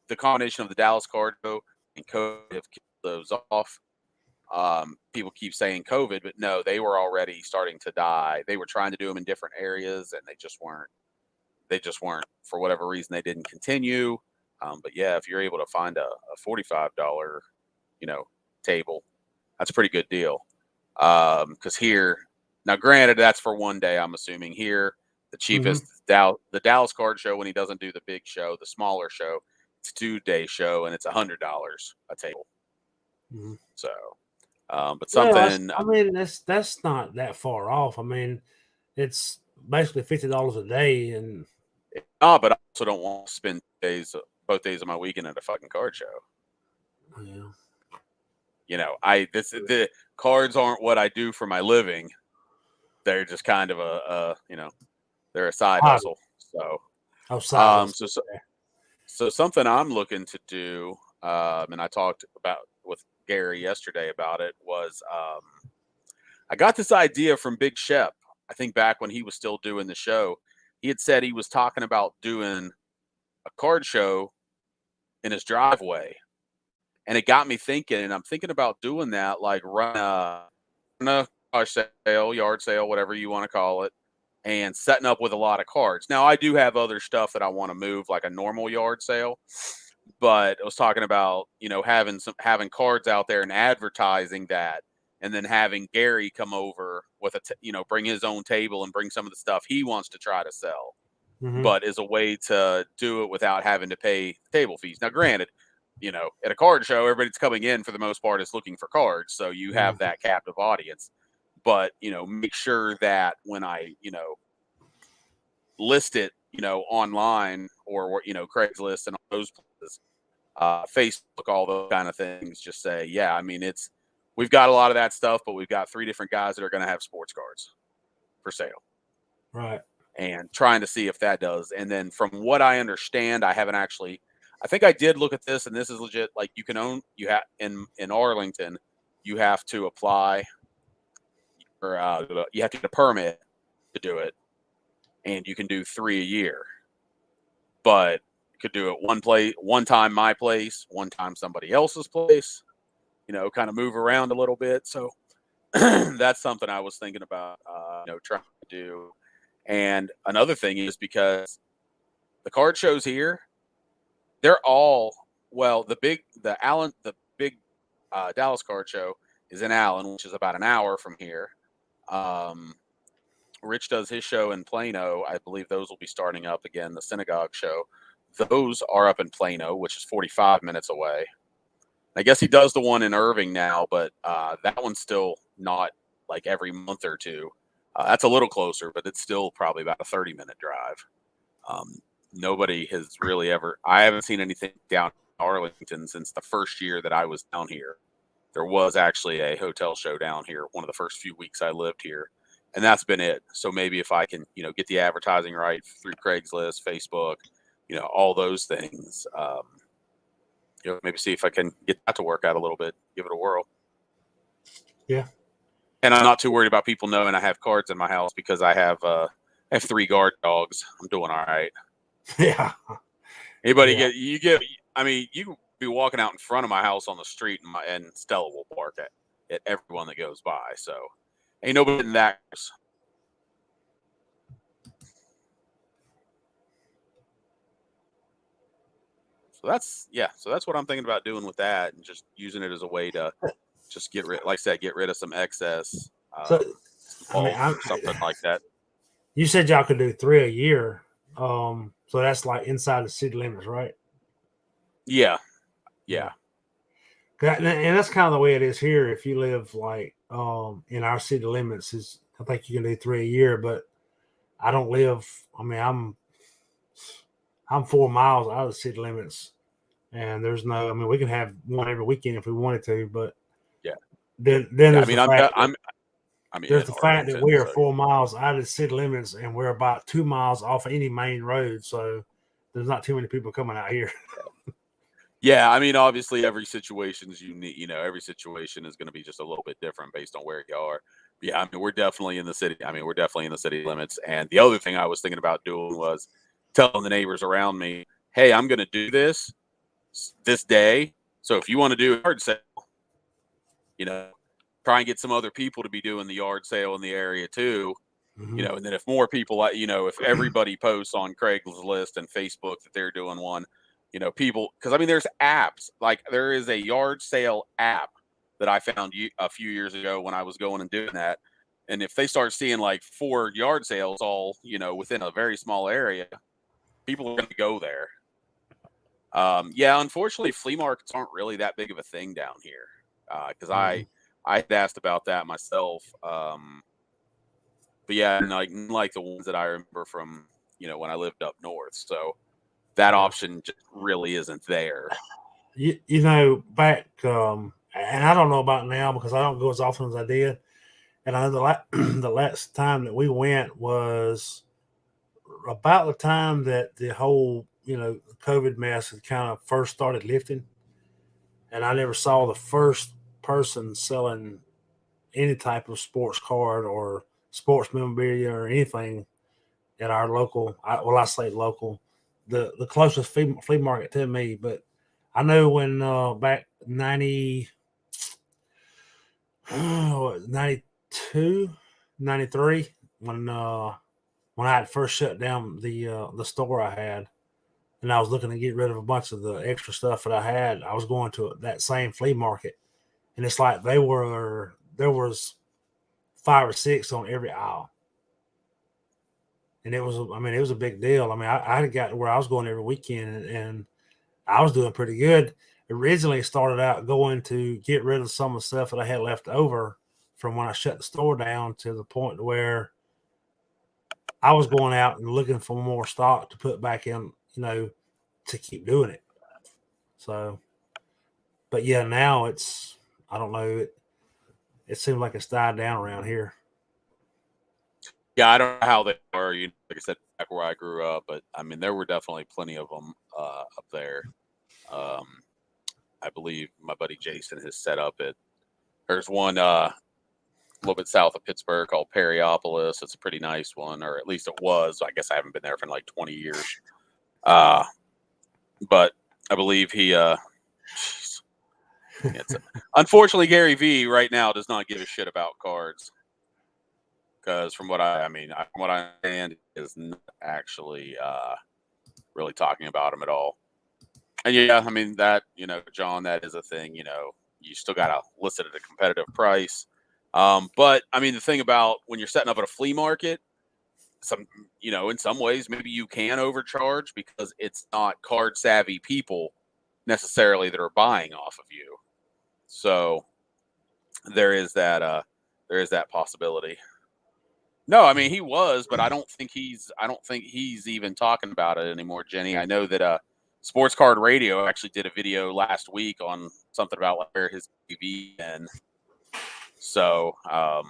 the combination of the Dallas Card Show and COVID have killed those off. People keep saying COVID, but no, they were already starting to die. They were trying to do them in different areas, and they just weren't. For whatever reason, they didn't continue. But yeah, if you're able to find a $45, you know, table, that's a pretty good deal. Because here, now granted, that's for one day. I'm assuming here the cheapest, the Dallas Card Show, when he doesn't do the big show, the smaller show, it's a 2-day show, and it's $100 a table. Mm-hmm. So. But something. I mean, that's not that far off. I mean, it's basically $50 a day, and but I also don't want to spend both days of my weekend at a fucking card show. Yeah. You know, the cards aren't what I do for my living. They're just kind of you know, they're a side hustle. So, so something I'm looking to do, and I talked about Gary yesterday about it was I got this idea from Big Shep. I think back when he was still doing the show, he had said he was talking about doing a card show in his driveway. And it got me thinking, and I'm thinking about doing that, like run a garage sale, yard sale, whatever you want to call it, and setting up with a lot of cards. Now, I do have other stuff that I want to move, like a normal yard sale, but I was talking about, having cards out there and advertising that, and then having Gary come over with bring his own table and bring some of the stuff he wants to try to sell, but as a way to do it without having to pay table fees. Now, granted, at a card show, everybody's coming in for the most part is looking for cards, so you have that captive audience. But make sure that when I list it, online or Craigslist and all those places, Facebook, all those kind of things, just say, yeah, I mean, we've got a lot of that stuff, but we've got 3 different guys that are going to have sports cards for sale. Right. And trying to see if that does. And then from what I understand, I think I did look at this, and this is legit. Like you have in Arlington, you have to apply or you have to get a permit to do it, and you can do 3 a year. But you could do it one time my place, one time somebody else's place. Kind of move around a little bit. So that's something I was thinking about, trying to do. And another thing is because the card shows here, they're all the big Dallas card show is in Allen, which is about an hour from here. Rich does his show in Plano. I believe those will be starting up again. The synagogue show, those are up in Plano, which is 45 minutes away. I guess he does the one in Irving now, but that one's still not like every month or two. That's a little closer, but it's still probably about a 30-minute drive. Nobody has really I haven't seen anything down in Arlington since the first year that I was down here. There was actually a hotel show down here one of the first few weeks I lived here, and that's been it. So maybe if I can, get the advertising right through Craigslist, Facebook, all those things, maybe see if I can get that to work out a little bit, give it a whirl. Yeah. And I'm not too worried about people knowing I have cards in my house because I have 3 guard dogs. I'm doing all right. Yeah. Anybody you can be walking out in front of my house on the street and Stella will bark at everyone that goes by. So ain't nobody in that. So that's what I'm thinking about doing with that, and just using it as a way to just get rid of some excess. Something like that. You said y'all could do 3 a year. So that's like inside the city limits, right? Yeah. And that's kind of the way it is here. If you live like in our city limits, I think you can do 3 a year, but I don't live. I mean, I'm 4 miles out of the city limits, and there's no. I mean, we can have one every weekend if we wanted to, but Then there's the fact that we are 4 miles out of the city limits, and we're about 2 miles off any main road, so there's not too many people coming out here. Yeah, I mean, obviously, every situation is unique. Every situation is going to be just a little bit different based on where you are. But yeah, I mean, we're definitely in the city. I mean, we're definitely in the city limits. And the other thing I was thinking about doing was telling the neighbors around me, "Hey, I'm going to do this day. So if you want to do a yard sale, try and get some other people to be doing the yard sale in the area too." Mm-hmm. And then if more people, if everybody posts on Craigslist and Facebook that they're doing one. People, because I mean, there's apps, like there is a yard sale app that I found a few years ago when I was going and doing that. And if they start seeing like 4 yard sales all, within a very small area, people are going to go there. Unfortunately, flea markets aren't really that big of a thing down here. Because I had asked about that myself. But yeah, like the ones that I remember from, when I lived up north. So that option just really isn't there. Back, and I don't know about now because I don't go as often as I did. And I know the last time that we went was about the time that the whole, COVID mess had kind of first started lifting. And I never saw the first person selling any type of sports card or sports memorabilia or anything at our local. I say local, the closest flea market to me. But I know when back 92, 93, when I had first shut down the store I had, and I was looking to get rid of a bunch of the extra stuff that I had, I was going to that same flea market, and it's like there was 5 or 6 on every aisle, and it was a big deal. I mean, I had got to where I was going every weekend, and I was doing pretty good. Originally started out going to get rid of some of the stuff that I had left over from when I shut the store down, to the point where I was going out and looking for more stock to put back in, to keep doing it. So, but yeah, now I don't know, it seems like it's died down around here. Yeah, I don't know how they were. Like I said, back where I grew up, but I mean, there were definitely plenty of them up there. I believe my buddy Jason has set up it. There's one a little bit south of Pittsburgh called Perryopolis. It's a pretty nice one, or at least it was. I guess I haven't been there for like 20 years. But I believe he. Unfortunately, Gary V right now does not give a shit about cards, because from what I understand, is not actually really talking about them at all. And yeah, I mean that, John, that is a thing. You still got to list it at a competitive price. But I mean, the thing about when you're setting up at a flea market, in some ways, maybe you can overcharge because it's not card savvy people necessarily that are buying off of you. So there is that possibility. No, I mean he was, but I don't think he's even talking about it anymore, Jenny. I know that Sports Card Radio actually did a video last week on something about where his TV in. So I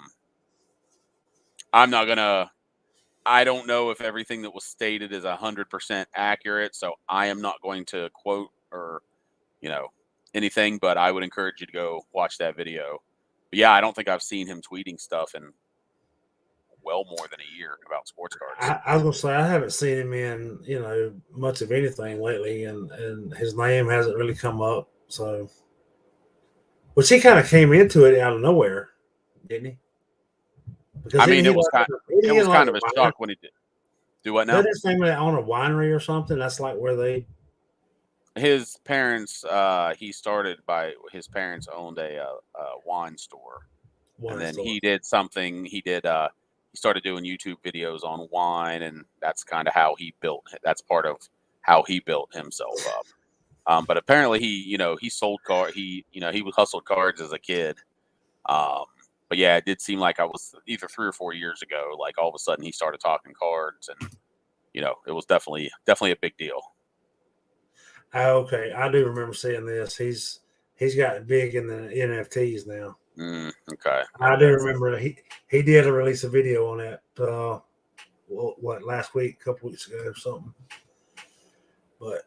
don't know if everything that was stated is 100% accurate. So I am not going to quote or, anything, but I would encourage you to go watch that video. But yeah, I don't think I've seen him tweeting stuff in well more than a year about sports cards. I was gonna say I haven't seen him in much of anything lately, and his name hasn't really come up. So, which he kind of came into it out of nowhere, didn't he? Because I mean, it was kind of a shock when he did. Do what now? That his family own a winery or something. That's like where his parents. He started by his parents owned a wine store, and then he did something. He started doing YouTube videos on wine, and that's kind of how he built. That's part of how he built himself up. But apparently, he sold cards. He hustled cards as a kid. But yeah, it did seem like I was either 3 or 4 years ago. Like all of a sudden, he started talking cards, and it was definitely a big deal. Okay, I do remember seeing this. He's got big in the NFTs now. Okay, I do remember he did release a video on that. Last week, a couple weeks ago, or something. But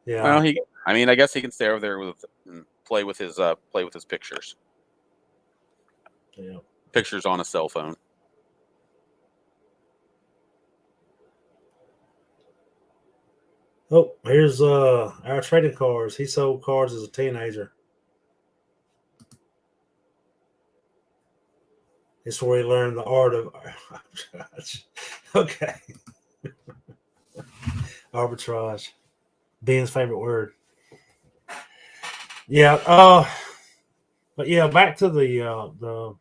yeah, well, I guess he can stay over there and play with his pictures. Yeah, pictures on a cell phone. Oh, here's our trading cards. He sold cards as a teenager. It's where he learned the art of arbitrage. Okay. Arbitrage. Ben's favorite word. Yeah, but yeah, back to the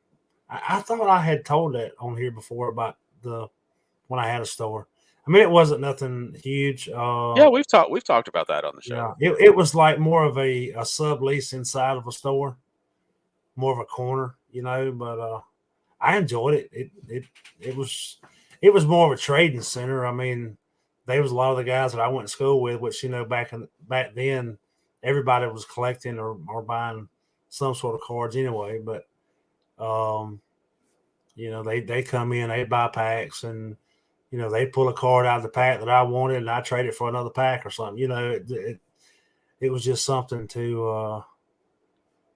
I thought I had told that on here before about when I had a store. I mean, it wasn't nothing huge. Yeah, we've talked about that on the show. Yeah, it was like more of a sublease inside of a store, more of a corner, but I enjoyed it. It was more of a trading center. I mean, there was a lot of the guys that I went to school with, which back then, everybody was collecting or buying some sort of cards anyway. But they come in, they buy packs, and they pull a card out of the pack that I wanted, and I trade it for another pack or something. It was just something to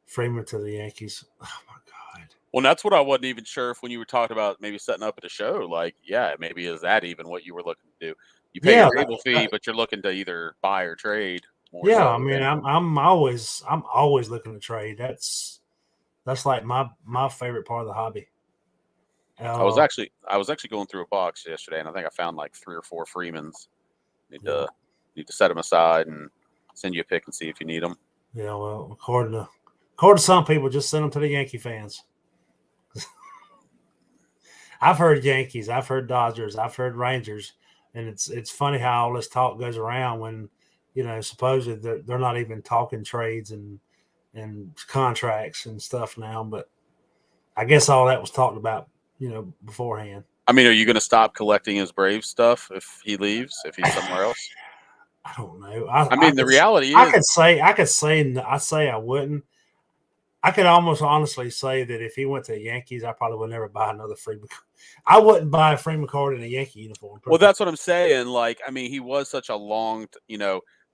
Freeman to the Yankees. Oh my God. Well, that's what I wasn't even sure if when you were talking about maybe setting up at a show, like, yeah, maybe is that even what you were looking to do? You pay Yeah, your table fee, but you're looking to either buy or trade more yeah. so. I mean, I'm always looking to trade. That's like my favorite part of the hobby. I was actually going through a box yesterday, and I think I found like 3 or 4 Freemans. Need to set them aside and send you a pic and see if you need them. Yeah, well, according to some people, just send them to the Yankee fans. I've heard Yankees, I've heard Dodgers, I've heard Rangers, and it's funny how all this talk goes around when, supposedly they're not even talking trades and contracts and stuff now. But I guess all that was talked about, beforehand. I mean, are you going to stop collecting his Brave stuff if he leaves, if he's somewhere else? I don't know. I mean, the reality I is, I say I wouldn't. I could almost honestly say that if he went to the Yankees, I probably would never buy another Freeman. I wouldn't buy a Freeman card in a Yankee uniform. well, that's what I'm saying. Like, I mean, he was such a long,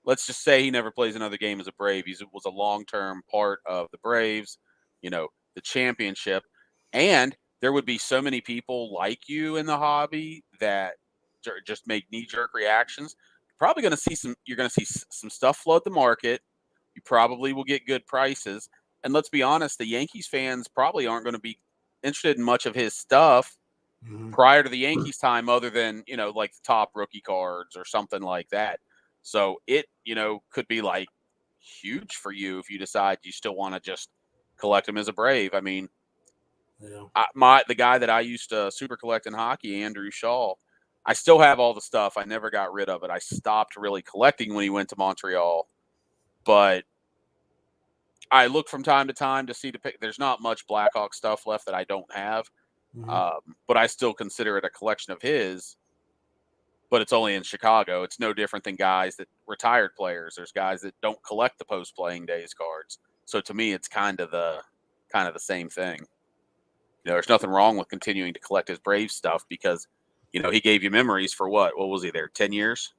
let's just say he never plays another game as a Brave. He was a long-term part of the Braves, the championship. And there would be so many people like you in the hobby that just make knee-jerk reactions. You're going to see some stuff flood the market. You probably will get good prices. And let's be honest, the Yankees fans probably aren't going to be interested in much of his stuff prior to the Yankees time, other than, like the top rookie cards or something like that. So it, could be like huge for you if you decide you still want to just collect him as a Brave. I mean, the guy that I used to super collect in hockey, Andrew Shaw, I still have all the stuff. I never got rid of it. I stopped really collecting when he went to Montreal, but I look from time to time to see the pick. There's not much Blackhawk stuff left that I don't have, but I still consider it a collection of his. But it's only in Chicago. It's no different than guys that retired players. There's guys that don't collect the post playing days cards. So to me, it's kind of the same thing. There's nothing wrong with continuing to collect his Brave stuff because, he gave you memories for what? What was he there? 10 years?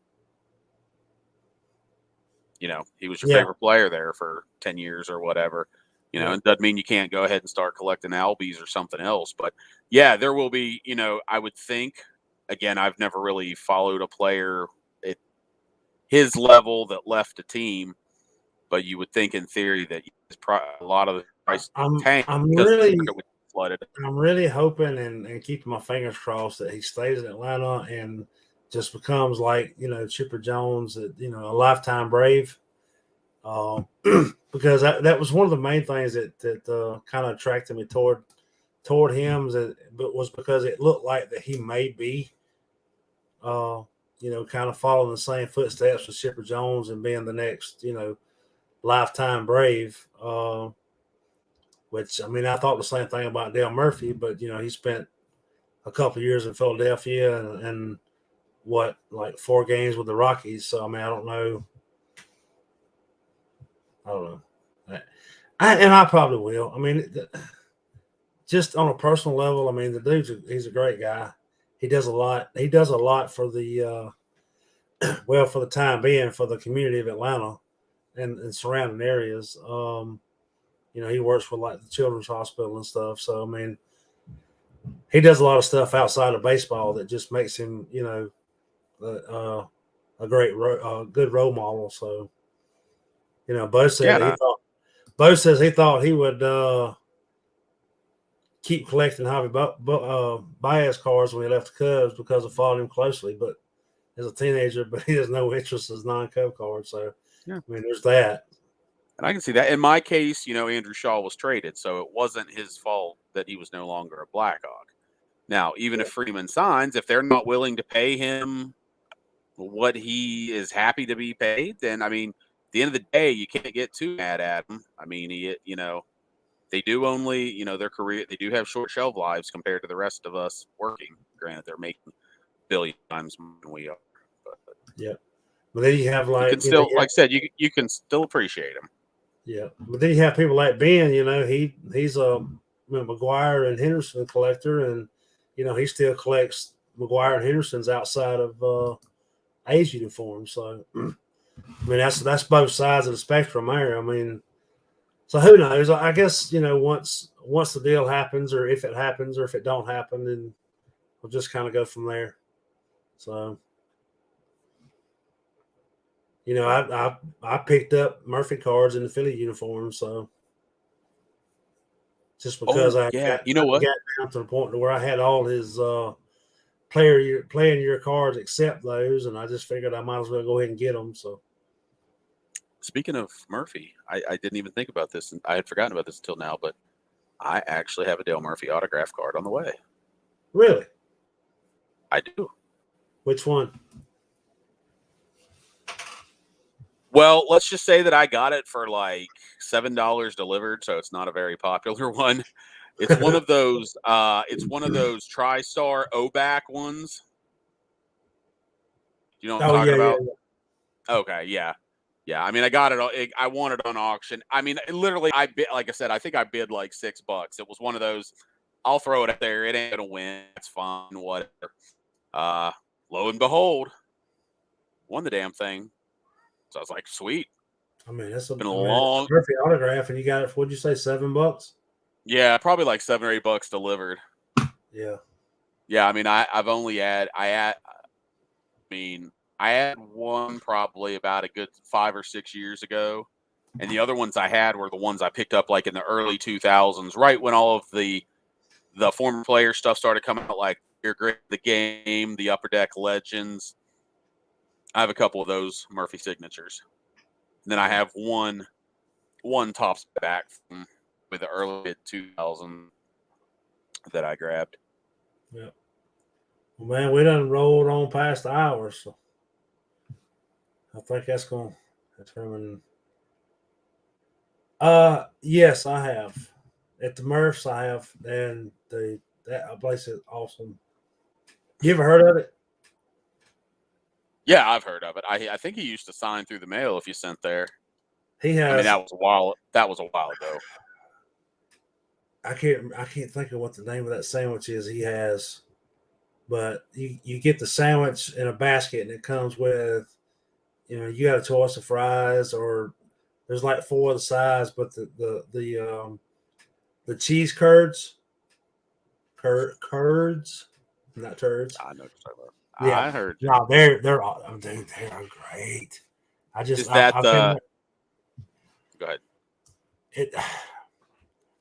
He was your favorite player there for 10 years or whatever. It doesn't mean you can't go ahead and start collecting Albies or something else. But, yeah, there will be, I would think, again, I've never really followed a player at his level that left a team. But you would think in theory that a lot of the price tank because the market would be flooded. I'm really hoping and keeping my fingers crossed that he stays in Atlanta and just becomes like, Chipper Jones, a lifetime Brave. Because that was one of the main things that kind of attracted me toward him, but was because it looked like that he may be, kind of following the same footsteps with Chipper Jones and being the next, lifetime Brave. Which, I mean, I thought the same thing about Dale Murphy, but, he spent a couple of years in Philadelphia and like 4 games with the Rockies. So, I mean, I don't know. I probably will. I mean, just on a personal level, I mean, he's a great guy. He does a lot. He does a lot for the, for the time being, for the community of Atlanta and surrounding areas. He works for like the Children's Hospital and stuff. So, I mean, he does a lot of stuff outside of baseball that just makes him, a good role model. So, Bo said Bo says he thought he would keep collecting Javi Baez cards when he left the Cubs because of following him closely, but as a teenager, but he has no interest in non-Cub cards. So, I mean, there's that. And I can see that. In my case, Andrew Shaw was traded, so it wasn't his fault that he was no longer a Blackhawk. Now, even if Freeman signs, if they're not willing to pay him what he is happy to be paid, then, I mean, at the end of the day, you can't get too mad at him. I mean, they do only, their career, they do have short shelf lives compared to the rest of us working. Granted, they're making billion times more than we are. But, but then you have like, you can still, like I said, you can still appreciate him. Yeah, but then you have people like Ben. He's a McGuire and Henderson collector, and he still collects McGuire and Henderson's outside of A's uniforms. So, I mean, that's both sides of the spectrum there. I mean, So who knows? I guess once the deal happens, or if it happens, or if it don't happen, then we'll just kind of go from there. So I picked up Murphy cards in the Philly uniform, so just because Oh yeah, you know what? got down to the point where I had all his playing your cards except those, and I just figured I might as well go ahead and get them. So Speaking of Murphy, I didn't even think about this, and I had forgotten about this until now. But I actually have a Dale Murphy autograph card on the way. really, I do. which one? Well, let's just say that I got it for like $7 delivered, so it's not a very popular one. It's one of those. It's one of those TriStar OBAC ones. You know what I'm Oh talking yeah, about? Okay, yeah, yeah. I mean, I got it. I won it on auction. I mean, literally, I bid. Like I said, I think I bid like $6. It was one of those. I'll throw it up there. It ain't gonna win. It's fine. Whatever. Lo and behold, won the damn thing. So I was like, sweet. I mean, it's Been a it's a long. Murphy autograph, and you got it for, what'd you say, $7? Yeah, probably like $7 or $8 delivered. Yeah. Yeah, I mean, I've only had I mean, I had one probably about a good 5 or 6 years ago, and the other ones I had were the ones I picked up like in the early 2000s, right when all of the former player stuff started coming out, like the game, the Upper Deck Legends. I have a couple of those Murphy signatures. And then I have one tops back from with the early mid 2000 that I grabbed. Yeah. Well, man, we done rolled on past the hour, so I think that's going to determine. Yes, I have. At the Murphs, I have, and that place is awesome. You ever heard of it? Yeah, I've heard of it. I think he used to sign through the mail if you sent there. He I mean, has. that was a while ago. I can't think of what the name of that sandwich is. He has, but you get the sandwich in a basket, and it comes with, you got a choice of fries, or there's like four of the sides, but the cheese curds, not turds. I know what you're talking about. Yeah, I heard you. no, they're dude, they are great. Is that I've been the? Go ahead. it.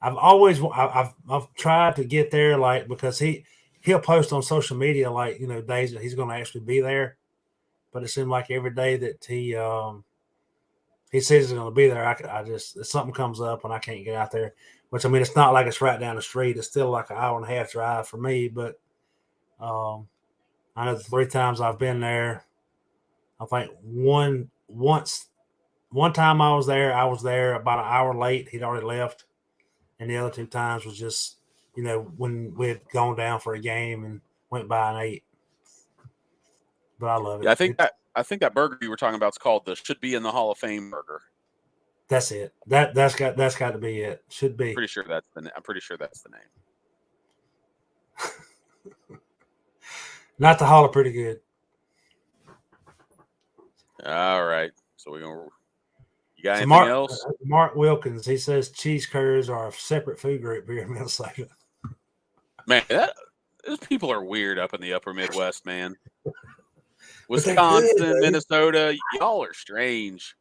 I've tried to get there, like, because he'll post on social media, like, days that he's going to actually be there, but it seemed like every day that he says he's going to be there, I just, something comes up and I can't get out there. Which, I mean, it's not like it's right down the street. It's still like an hour and a half drive for me, but I know the 3 times I've been there, I think one time I was there about an hour late. He'd already left, and the other 2 times was just, when we had gone down for a game and went by and ate. But I love Yeah, it. I think that burger you were talking about is called the should be in the Hall of Fame burger. That's it. That's got to be it. Should be. I'm pretty sure that's the name. Not the Hall of Pretty Good. All right. So you got So anything else? Mark Wilkins, he says cheese curds are a separate food group here in Minnesota. Man, those people are weird up in the upper Midwest, man. But they're good, Wisconsin, dude. Minnesota, y'all are strange.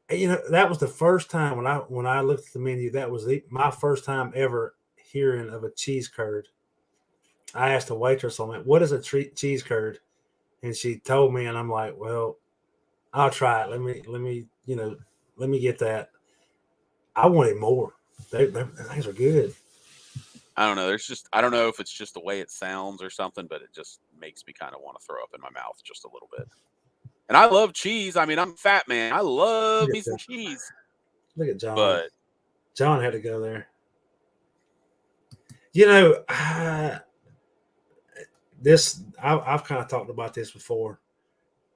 That was the first time when I looked at the menu. That was my first time ever hearing of a cheese curd. I asked a waitress on it, "What is a cheese curd?" And she told me, and I'm like, "Well, I'll try it. Let me get that." I wanted more. They things are good. I don't know. I don't know if it's just the way it sounds or something, but it just makes me kind of want to throw up in my mouth just a little bit. And I love cheese. I mean, I'm a fat man. I love me some cheese. Look at John. But John had to go there. I've kind of talked about this before.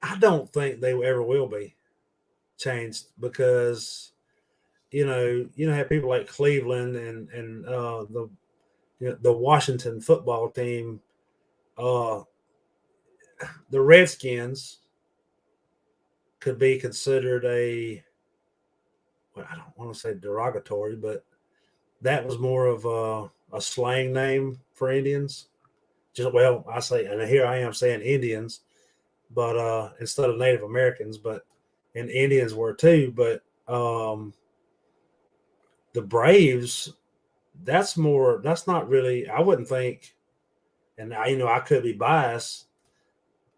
I don't think they ever will be changed, because have people like Cleveland and the Washington football team, uh, the Redskins could be considered I don't want to say derogatory, but that was more of a slang name for Indians. I say, and here I am saying Indians, but instead of Native Americans, and Indians were too. But the Braves, that's not really. I wouldn't think, and I could be biased,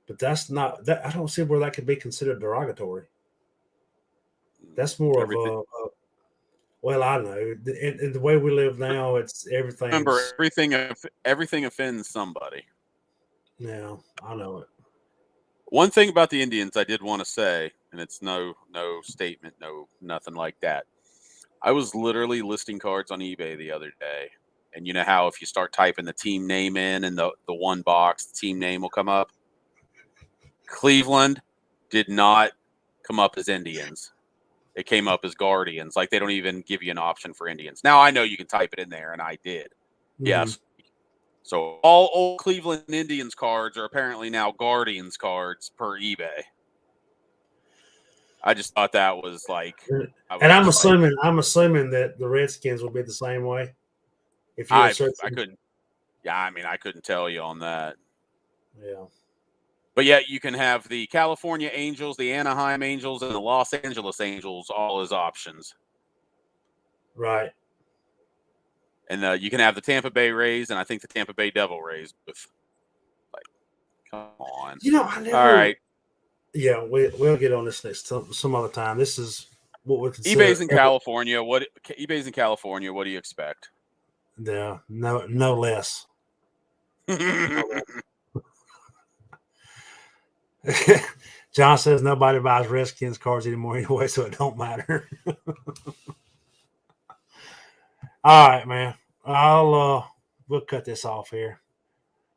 but that's not that. I don't see where that could be considered derogatory. That's more Everything. of a well, I know in the way we live now, it's everything. Remember, everything offends somebody. Yeah, I know it. One thing about the Indians I did want to say, and it's no statement, nothing like that. I was literally listing cards on eBay the other day, and you know how if you start typing the team name in and the one box, the team name will come up. Cleveland did not come up as Indians. It came up as Guardians. Like, they don't even give you an option for Indians. Now, I know you can type it in there, and I did. Mm-hmm. Yes. So all old Cleveland Indians cards are apparently now Guardians cards per eBay. I just thought that was like, I'm assuming that the Redskins will be the same way. If you I couldn't, I couldn't tell you on that. Yeah. But yeah, you can have the California Angels, the Anaheim Angels, and the Los Angeles Angels all as options. Right. And you can have the Tampa Bay Rays, and I think the Tampa Bay Devil Rays. Like, come on. I never. All right. Yeah, we'll get on this next some other time. This is what we consider. eBay's in California. eBay's in California? What do you expect? Yeah, no less. John says nobody buys Redskins cards anymore anyway, so it don't matter. All right, man. We'll cut this off here.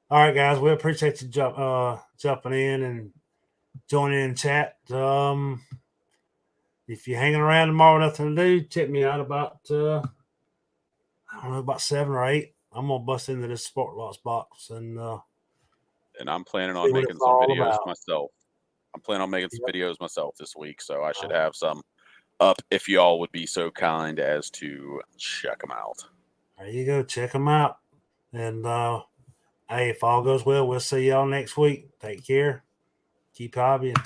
All right, guys. We appreciate you jumping in and joining in chat. If you're hanging around tomorrow, nothing to do, check me out about about 7 or 8. I'm gonna bust into this Sport Lots box and I'm planning on making some videos myself. I'm planning on making some videos myself this week, so I should have some up if y'all would be so kind as to check them out. There you go. Check them out. And hey, if all goes well, we'll see y'all next week. Take care. Keep hobbying.